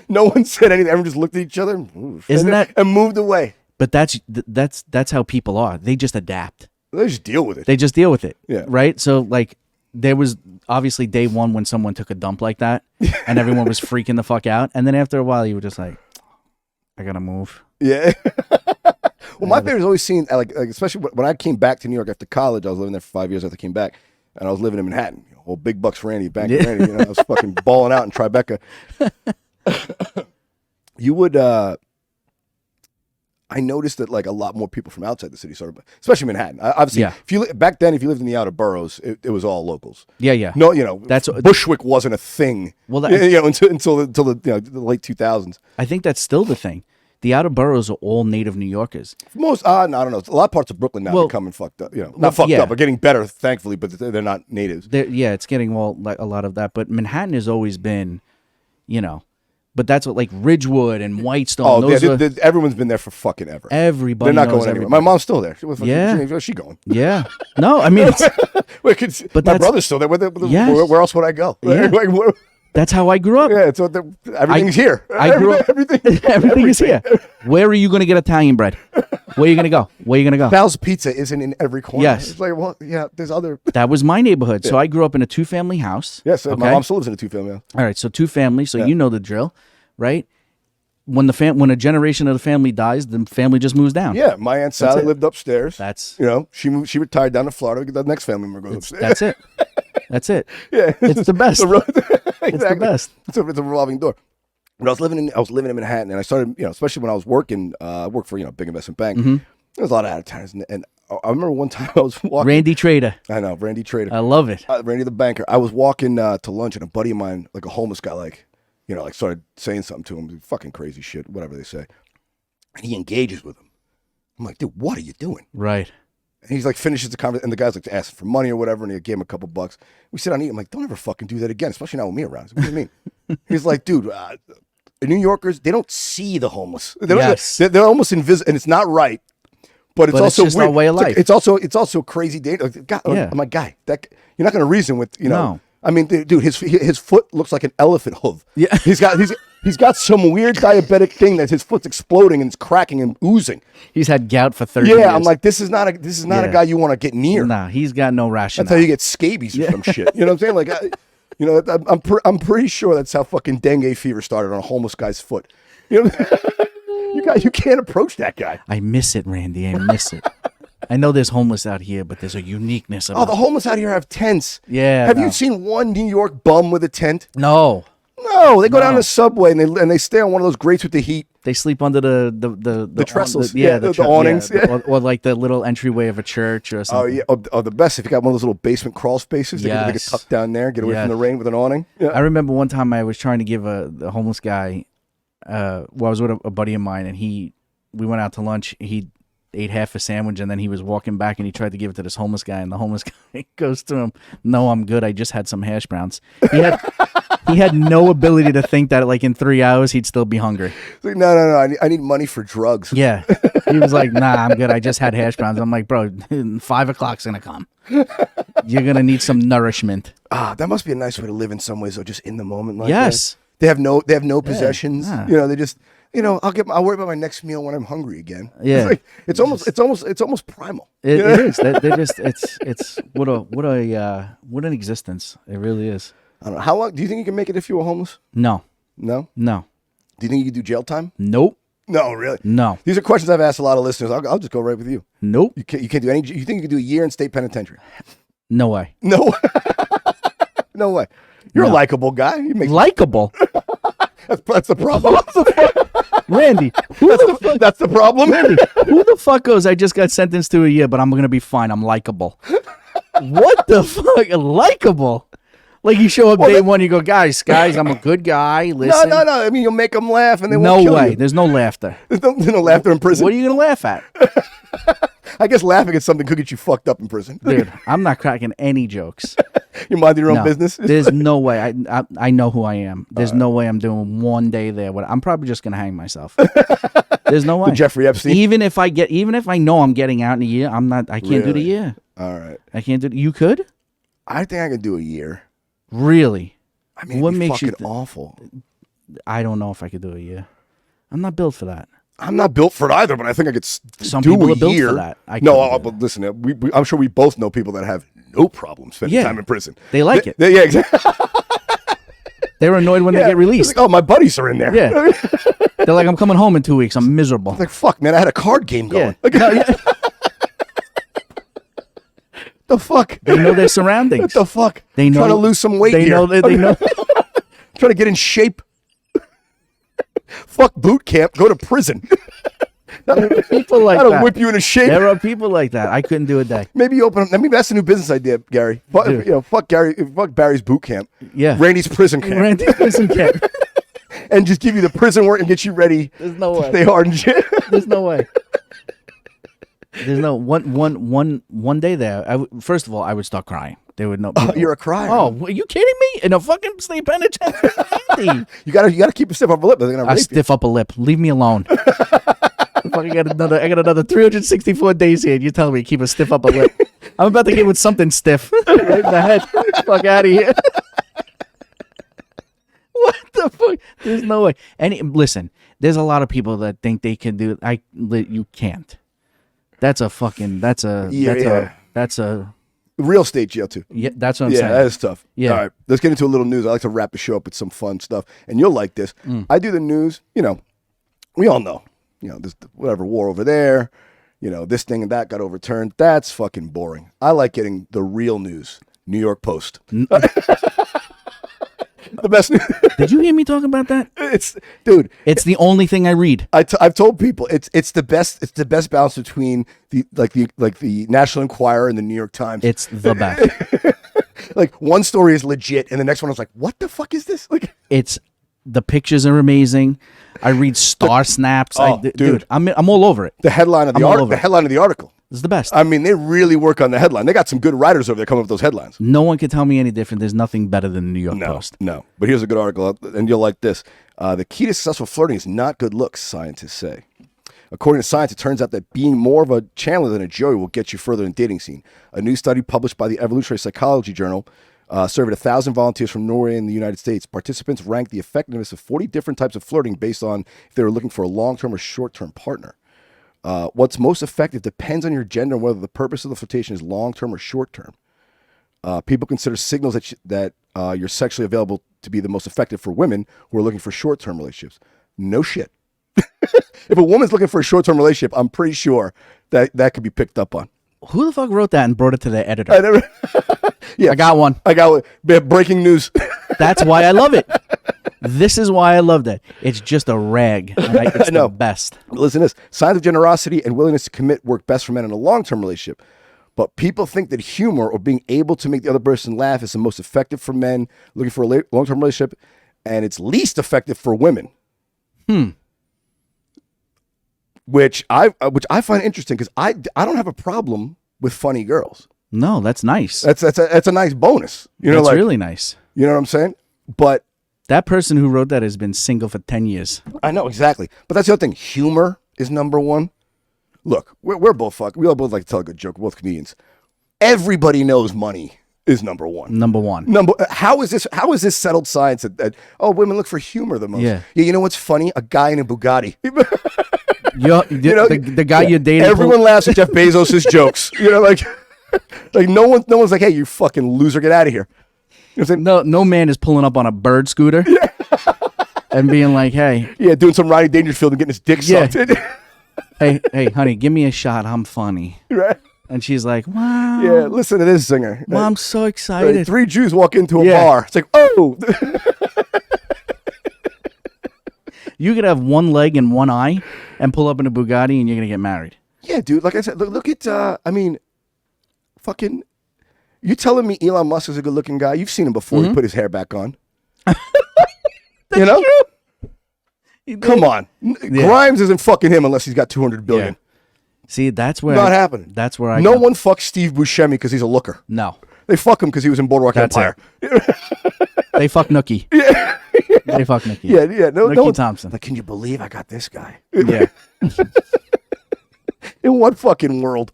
No one said anything. Everyone just looked at each other and moved away. But that's how people are. They just adapt. They just deal with it. They just deal with it. Yeah. Right? So, like, there was obviously day one when someone took a dump like that and everyone was freaking the fuck out. And then after a while, you were just like, I got to move. Yeah. Well, my favorite is always seeing, like especially when I came back to New York after college. I was living there for 5 years after I came back, and I was living in Manhattan. Old Big Bucks Randy, Bank of Randy. I was fucking balling out in Tribeca. You would, I noticed that like a lot more people from outside the city started, especially Manhattan. Obviously, Yeah. back then, if you lived in the outer boroughs, it was all locals. Yeah. No, That's Bushwick wasn't a thing. Well, until the late 2000s. I think that's still the thing. The outer boroughs are all native New Yorkers. Most, I don't know. A lot of parts of Brooklyn now becoming fucked up. Not fucked up, but getting better, thankfully. But they're not natives. It's getting like a lot of that. But Manhattan has always been, But that's what, like Ridgewood and Whitestone. Everyone's been there for fucking ever. Everybody. They're not going anywhere. My mom's still there. Where's she going? Yeah. No, I mean, but my brother's still there. Where else would I go? Yeah. That's how I grew up. Yeah, so everything's here. I grew up. Everything is here. Where are you going to get Italian bread? Where are you going to go? Where are you going to go? Val's Pizza isn't in every corner. Yes. It's like, well, yeah, there's other. That was my neighborhood. So I grew up in a 2-family house. Yes, my mom still lives in a 2-family house. All right, so 2 families. So you know the drill, right? When a generation of the family dies, the family just moves down. Yeah, my Aunt Sally lived upstairs. That's she retired down to Florida. The next family member goes upstairs. That's it. That's it. Yeah, it's the best. Exactly. It's the best. It's a revolving door. When I was living in Manhattan, and I started, especially when I was working, I worked for big investment bank. Mm-hmm. There was a lot of out-of-towners, and I remember one time I was walking. Randy Trader. I know, Randy Trader. I love it. Randy the banker. I was walking to lunch, and a buddy of mine, like a homeless guy, started saying something to him, fucking crazy shit, whatever they say, and he engages with him. I'm like, dude, what are you doing? Right. And he's like, finishes the conversation, and the guy's like asking for money or whatever, and he gave him a couple bucks. We sit down and eat. I'm like, don't ever fucking do that again, especially not with me around. What do you mean? He's like, dude, New Yorkers, they don't see the homeless. They're almost invisible, and it's not right. But it's also just weird. Our way of life. It's also crazy. I'm like, guy, you're not going to reason with No. I mean, dude, his foot looks like an elephant hoof. Yeah, he's got some weird diabetic thing that his foot's exploding and it's cracking and oozing. He's had gout for 30 years. Yeah, I'm like, this is not a guy you want to get near. Nah, he's got no rationale. That's how you get scabies or some shit. You know what I'm saying? Like, I'm pretty sure that's how fucking dengue fever started on a homeless guy's foot. You can't approach that guy. I miss it, Randy. I miss it. I know there's homeless out here, but there's a uniqueness about the homeless out here have tents. Yeah. Have you seen one New York bum with a tent? No. No, they go down the subway and they stay on one of those grates with the heat. They sleep under the trestles. the awnings. Yeah. Or like the little entryway of a church or something. Oh, yeah. The best. If you got one of those little basement crawl spaces, they can tuck down there, get away from the rain with an awning. Yeah. I remember one time I was trying to give a homeless guy, I was with a buddy of mine, and we went out to lunch. He ate half a sandwich, and then he was walking back, and he tried to give it to this homeless guy, and the homeless guy goes to him, "No, I'm good. I just had some hash browns." He had no ability to think that like in 3 hours he'd still be hungry. Like, no. I need money for drugs. Yeah, he was like, "Nah, I'm good. I just had hash browns." I'm like, "Bro, 5 o'clock's gonna come. You're gonna need some nourishment." That must be a nice way to live in some ways, though, just in the moment. Like yes, that. They have no possessions. Yeah. They just. I'll worry about my next meal when I'm hungry again. Yeah, it's almost primal. It is. They're just. It's what an existence. It really is. I don't know. How long do you think you can make it if you were homeless? No. No. No. Do you think you could do jail time? Nope. No, really. No. These are questions I've asked a lot of listeners. I'll just go right with you. Nope. You can't do any. You think you could do a year in state penitentiary? No way. No. No way. You're a likable guy. You make likable. That's the problem. Randy, that's the problem. Randy, who the fuck goes, "I just got sentenced to a year, but I'm going to be fine. I'm likable." What the fuck? Likable? Like you show up day one, you go, guys, I'm a good guy. Listen. No. I mean, you'll make them laugh and they no won't kill way. you. There's no laughter. There's no laughter in prison. What are you going to laugh at? I guess laughing at something could get you fucked up in prison. Dude, I'm not cracking any jokes. You mind your own business? There's no way. I know who I am. There's no way I'm doing one day there. I'm probably just going to hang myself. There's no way. The Jeffrey Epstein? Even if I know I'm getting out in a year, I can't do the year. All right. I can't do it. You could? I think I could do a year. Really? I mean, what makes you awful? I don't know if I could do a year. I'm not built for that. I'm not built for it either, but I think I could Some do people a are built year. for that. But listen, I'm sure we both know people that have no problem spending time in prison. They like it. Yeah, exactly. They're annoyed when they get released. Like, oh, my buddies are in there. Yeah. They're like, "I'm coming home in 2 weeks. I'm miserable." Like, fuck, man, I had a card game going. Yeah. The fuck? They know their surroundings. What the fuck? They know. Trying to lose some weight. They know. Trying to get in shape. Fuck boot camp. Go to prison. People like that'll that. whip you into shape. There are people like that. I couldn't do a day. Maybe you open up. Maybe that's a new business idea, Gary. Fuck Gary. Fuck Barry's boot camp. Yeah. Randy's prison camp. Randy's prison camp. and just give you the prison work and get you ready. There's no way. They hardened shit. There's no way. There's no one day there. First of all, I would start crying. They would know. Oh, you're a crier. Oh, are you kidding me? In a fucking state penitentiary? You gotta keep a stiff upper lip. They're gonna rape you. Stiff upper lip. Leave me alone. I got another 364 days here. And you tell me keep a stiff upper lip. I'm about to get with something stiff right in the head. Fuck out of here. What the fuck? There's no way. Listen, there's a lot of people that think they can do. You can't. That's a real state jail too. Yeah, that's what I'm saying. Yeah, that is tough. Yeah. All right, let's get into a little news. I like to wrap the show up with some fun stuff, and you'll like this. I do the news. You know, we all know. You know, this whatever war over there. You know, this thing and that got overturned. That's fucking boring. I like getting the real news. New York Post. The best news. Did you hear me talk about that? Dude. It's the only thing I read. I've told people it's the best. It's the best balance between the National Enquirer and the New York Times. It's the best. Like one story is legit, and the next one I was like, "What the fuck is this?" Like, the pictures are amazing. I read star snaps. Dude, I'm all over it. The headline of the article. The headline of the article. It's the best. I mean, they really work on the headline. They got some good writers over there coming up with those headlines. No one can tell me any different. There's nothing better than the New York Post. No. But here's a good article, and you'll like this. The key to successful flirting is not good looks, scientists say. According to science, it turns out that being more of a Chandler than a Joey will get you further in the dating scene. A new study published by the Evolutionary Psychology Journal surveyed 1,000 volunteers from Norway and the United States. Participants ranked the effectiveness of 40 different types of flirting based on if they were looking for a long-term or short-term partner. What's most effective depends on your gender and whether the purpose of the flirtation is long-term or short-term. People consider signals that you're sexually available to be the most effective for women who are looking for short-term relationships. No shit. If a woman's looking for a short-term relationship, I'm pretty sure that could be picked up on. Who the fuck wrote that and brought it to the editor? Yeah, I got one. Breaking news. That's why I love it. This is why I love that. It's just a rag. It's the best. Listen to this. Signs of generosity and willingness to commit work best for men in a long-term relationship. But people think that humor or being able to make the other person laugh is the most effective for men looking for a long-term relationship, and it's least effective for women. Which I find interesting because I don't have a problem with funny girls. No, that's nice. That's a nice bonus. That's really nice. You know what I'm saying? But that person who wrote that has been single for 10 years. I know, exactly. But that's the other thing. Humor is number one. Look, we're both we all both like to tell a good joke. We're both comedians. Everybody knows money is number one. How is this settled science that women look for humor the most? Yeah. You know what's funny? A guy in a Bugatti. The guy you're dating. Everyone laughs at Jeff Bezos' jokes. Like no one's like, hey, you fucking loser, get out of here. You know what I'm saying? No man is pulling up on a bird scooter and being like, hey. Yeah, doing some Rodney Dangerfield and getting his dick sucked. hey, honey, give me a shot. I'm funny. Right. And she's like, wow. Yeah, listen to this singer. Well, I'm so excited. 3 Jews walk into a bar. It's like, oh. You could have one leg and one eye and pull up in a Bugatti and you're going to get married. Yeah, dude. Like I said, look at, fucking, you telling me Elon Musk is a good looking guy? You've seen him before. He put his hair back on. That's true. Come on. Grimes isn't fucking him unless he's got 200 billion. Yeah. See, that's where not happening. That's where no one fucks Steve Buscemi because he's a looker. No. They fuck him because he was in Boardwalk Empire. They fuck Nookie. Yeah. They fuck Nookie. Yeah. Nookie Thompson. Like, can you believe I got this guy? Yeah. In what fucking world?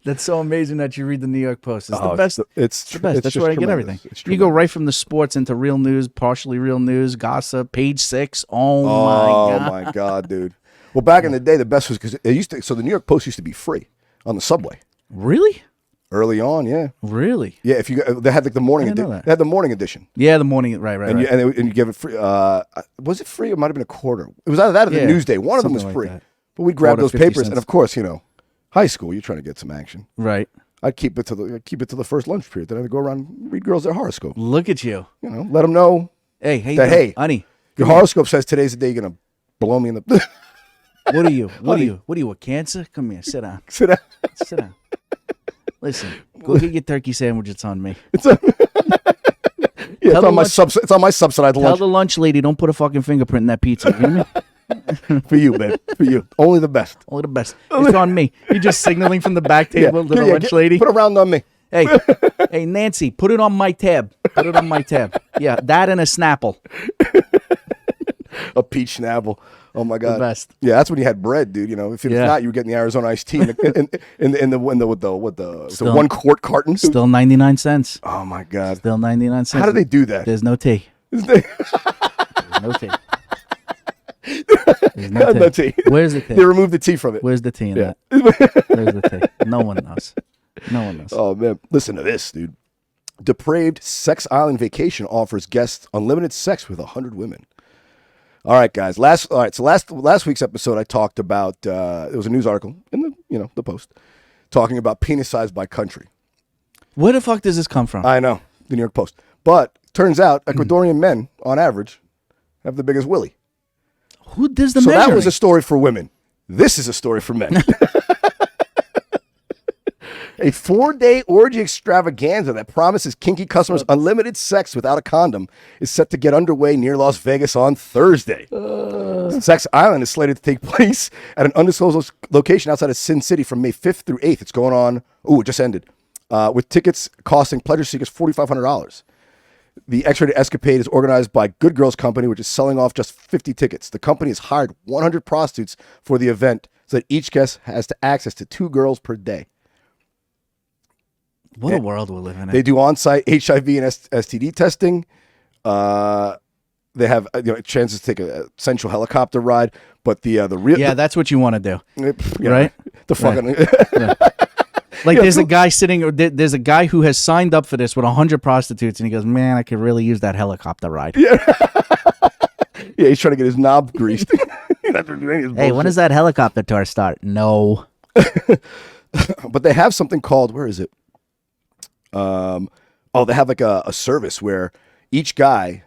That's so amazing that you read the New York Post. It's the best. It's the best. That's where I get everything. You go right from the sports into real news, partially real news, gossip, page 6. Oh my god, dude. Well, back in the day, the best was because it used to. So the New York Post used to be free on the subway. Really? Early on, yeah. Really? Yeah. If you they had like the morning edition. They had the morning edition. Yeah, the morning. Right. And you give it free. Was it free? It might have been a quarter. It was either that or the Newsday. One of them was free. Like but we'd grab those papers, and of course, high school, you're trying to get some action. Right. I'd keep it to the first lunch period. Then I'd go around and read girls their horoscope. Look at you. Let them know. Hey, honey, your horoscope says today's the day you're gonna blow me in the. What are you? What are you? A Cancer? Come here. Sit down. Sit down. Listen. Go get your turkey sandwich. It's on me. Yeah, it's on my subsidized Tell lunch. the lunch lady, don't put a fucking fingerprint in that pizza. You hear me? For you, man. For you. Only the best. Only the best. It's on me. You're just signaling from the back table to the lunch lady. Put a round on me. Hey, Nancy, put it on my tab. Put it on my tab. Yeah, that and a Snapple. A peach Snapple. Oh my God. The best. Yeah, that's when you had bread, dude. You know, if not, you were getting the Arizona iced tea in the 1 quart carton. Still 99 cents. Oh my God. Still 99 cents. How do they do that? There's no tea. There's no tea. There's no tea. Where's the tea? They removed the tea from it. Where's the tea in that? Where's the tea? No one knows. No one knows. Oh man, listen to this, dude. Depraved Sex Island Vacation offers guests unlimited sex with 100 women. All right, guys. So last week's episode, I talked about there was a news article in the Post talking about penis size by country. Where the fuck does this come from? I know, the New York Post. But turns out Ecuadorian men, on average, have the biggest willy. Who does the measuring? So that was a story for women. This is a story for men. A 4-day orgy extravaganza that promises kinky customers unlimited sex without a condom is set to get underway near Las Vegas on Thursday. Sex Island is slated to take place at an undisclosed location outside of Sin City from May 5th through 8th. It's going on. It just ended. With tickets costing pleasure seekers $4,500. The X-rated escapade is organized by Good Girls Company, which is selling off just 50 tickets. The company has hired 100 prostitutes for the event so that each guest has access to 2 girls per day. What a world we're living in. They do on-site HIV and STD testing. They have chances to take a sensual helicopter ride, but the real that's what you want to do, right? The fucking like there's a guy sitting. There's a guy who has signed up for this with 100 prostitutes, and he goes, "Man, I could really use that helicopter ride." Yeah, he's trying to get his knob greased. Hey, when does that helicopter tour start? No, but they have something called where is it? They have like a service where each guy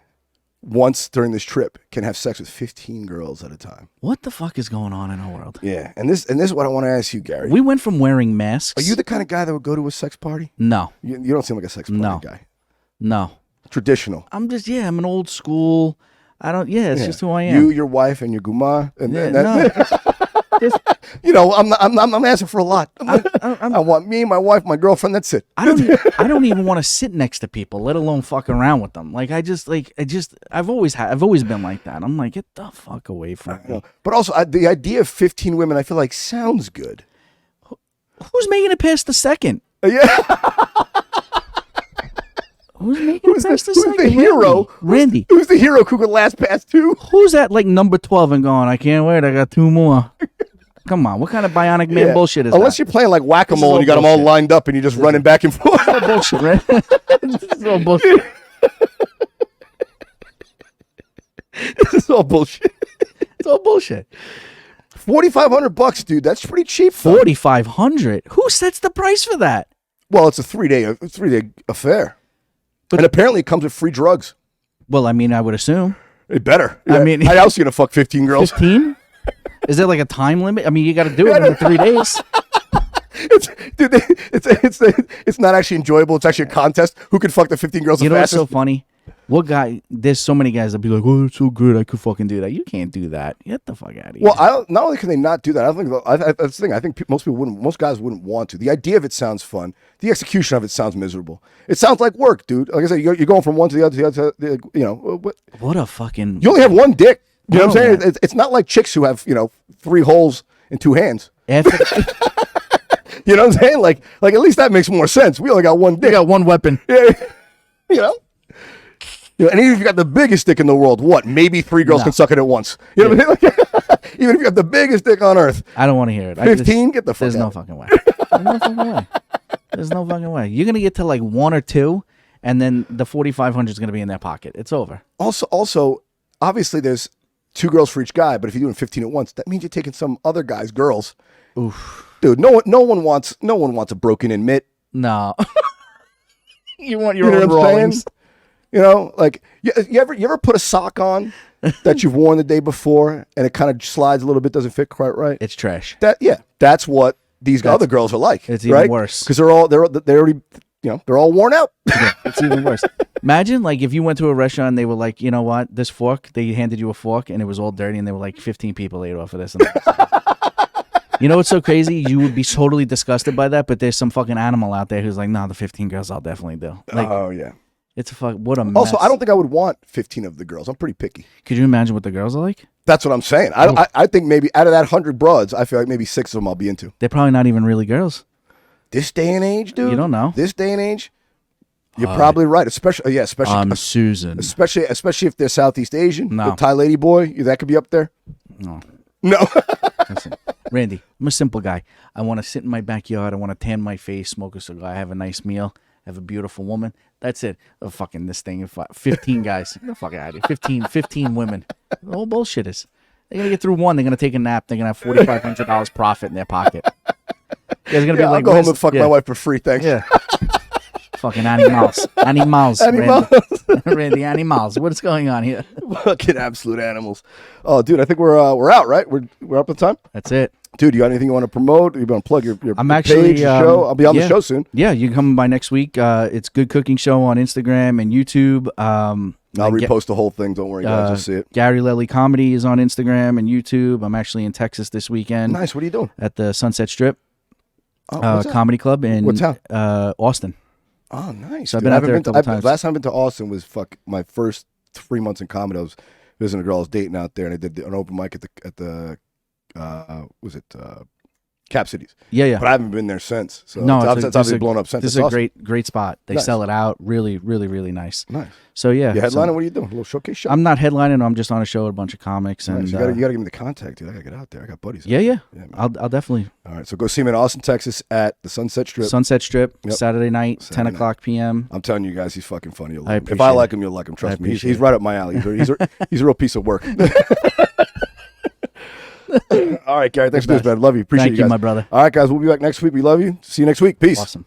once during this trip can have sex with 15 girls at a time. What the fuck is going on in our world? Yeah, and this is what I want to ask you, Gary. We went from wearing masks. Are you the kind of guy that would go to a sex party? No. You don't seem like a sex party guy. No. Traditional. I'm an old school. It's just who I am. You, your wife, and your guma. I'm asking for a lot. I want me, my wife, my girlfriend. That's it. I don't even want to sit next to people, let alone fuck around with them. I've always been like that. I'm like, get the fuck away from me. But also, the idea of 15 women, I feel like sounds good. Who's making it past the second? Yeah. Who's making it past the second? Who's the hero? Randy. Who's the hero who could last past 2? Who's at like number 12 and going, I can't wait, I got 2 more. Come on, what kind of bionic man bullshit is Unless that? you're playing like whack-a-mole and you got them all lined up and you're just running back and forth. It's all bullshit, right? This is all bullshit. This is all bullshit. It's all bullshit. $4,500, dude. That's pretty cheap. $4,500. Who sets the price for that? Well, it's a 3-day affair, and apparently it comes with free drugs. Well, I would assume. It better. I mean, how else are you gonna fuck 15 girls? 15? Is there like a time limit? You got to do it in 3 days. It's not actually enjoyable. It's actually a contest. Who can fuck the 15 girls the fastest? What's so funny? What guy? There's so many guys that be like, "Oh, it's so good, I could fucking do that." You can't do that. Get the fuck out of here. Well, not only can they not do that, that's the thing. I think most guys wouldn't want to. The idea of it sounds fun. The execution of it sounds miserable. It sounds like work, dude. Like I said, you're going from one to the other. What a fucking. You only have one dick. You know what I'm saying? It's not like chicks who have 3 holes and 2 hands. You know what I'm saying? Like at least that makes more sense. We only got one dick. We got one weapon. Yeah. And even if you got the biggest dick in the world, maybe 3 girls can suck it at once. You know what I mean? Even if you have the biggest dick on earth. I don't want to hear it. 15? Get the fuck out. There's no fucking way. There's no fucking way. You're going to get to like 1 or 2, and then the $4,500 is going to be in their pocket. It's over. Also, obviously there's 2 girls for each guy, but if you're doing 15 at once, that means you're taking some other guy's girls. Oof. Dude, no one wants a broken in mitt. No. You want your own Rawlings. Like you ever put a sock on that you've worn the day before and it kind of slides a little bit, doesn't fit quite right? It's trash. That's what these other girls are like. It's even worse because they're already they're all worn out. Yeah, it's even worse. Imagine like if you went to a restaurant and they were like, you know what, this fork, they handed you a fork and it was all dirty and they were like 15 people ate off of this. And you know what's so crazy? You would be totally disgusted by that, but there's some fucking animal out there who's like, no, the 15 girls I'll definitely do. Like, Oh yeah. it's what a mess. Also, I don't think I would want 15 of the girls. I'm pretty picky. Could you imagine what the girls are like? That's what I'm saying. I think maybe out of that 100 broads, I feel like maybe 6 of them I'll be into. They're probably not even really girls. This day and age, dude. You don't know. This day and age, you're probably right. Especially Susan. Especially if they're Southeast Asian. No. The Thai lady boy, that could be up there. No. Listen, Randy, I'm a simple guy. I want to sit in my backyard. I want to tan my face, smoke a cigar, have a nice meal, have a beautiful woman. That's it. Fucking this thing. 15 guys. Get the fuck out of here. 15 women. All bullshitters. They're going to get through one. They're going to take a nap. They're going to have $4,500 profit in their pocket. They're going to be I'll like, go home and fuck my wife for free, thanks. Yeah. Fucking animals. Animals. Randy, animals. What is going on here? Fucking absolute animals. Oh, dude, I think we're out, right? We're up on time? That's it. Dude, you got anything you want to promote? You want to plug your I'm page, actually, your show? I'll be on the show soon. Yeah, you can come by next week. It's Good Cooking Show on Instagram and YouTube. I'll repost the whole thing. Don't worry, guys. You'll see it. Gary Leli Comedy is on Instagram and YouTube. I'm actually in Texas this weekend. Nice. What are you doing? At the Sunset Strip what's that? Comedy Club in what town? Austin. Oh, nice. So I've been out there a couple times. Last time I've been to Austin was my first 3 months in comedy. I was visiting a girl I was dating out there, and I did an open mic at the Cap Cities. Yeah. But I haven't been there since. So No, it's obviously blown up since. This is It's a awesome. great spot. They Nice. sell it out. Really, really, really nice. Nice. So yeah. You headlining? What are you doing? A little showcase show? I'm not headlining. I'm just on a show with a bunch of comics. And Nice. You gotta give me the contact, dude. I gotta get out there. I got buddies. Yeah. man. I'll definitely. All right. So go see him in Austin, Texas at the Sunset Strip. Sunset Strip, Yep. Saturday night, 10 Saturday o'clock p.m. I'm telling you guys, he's fucking funny. You'll I like him. If appreciate I like it. him, you'll like him. Trust I me. He's appreciate right up my alley. He's a real piece of work. All right, Gary. Thanks for this, man. Love you. Appreciate Thank you guys. my brother. All right, guys. We'll be back next week. We love you. See you next week. Peace. Awesome.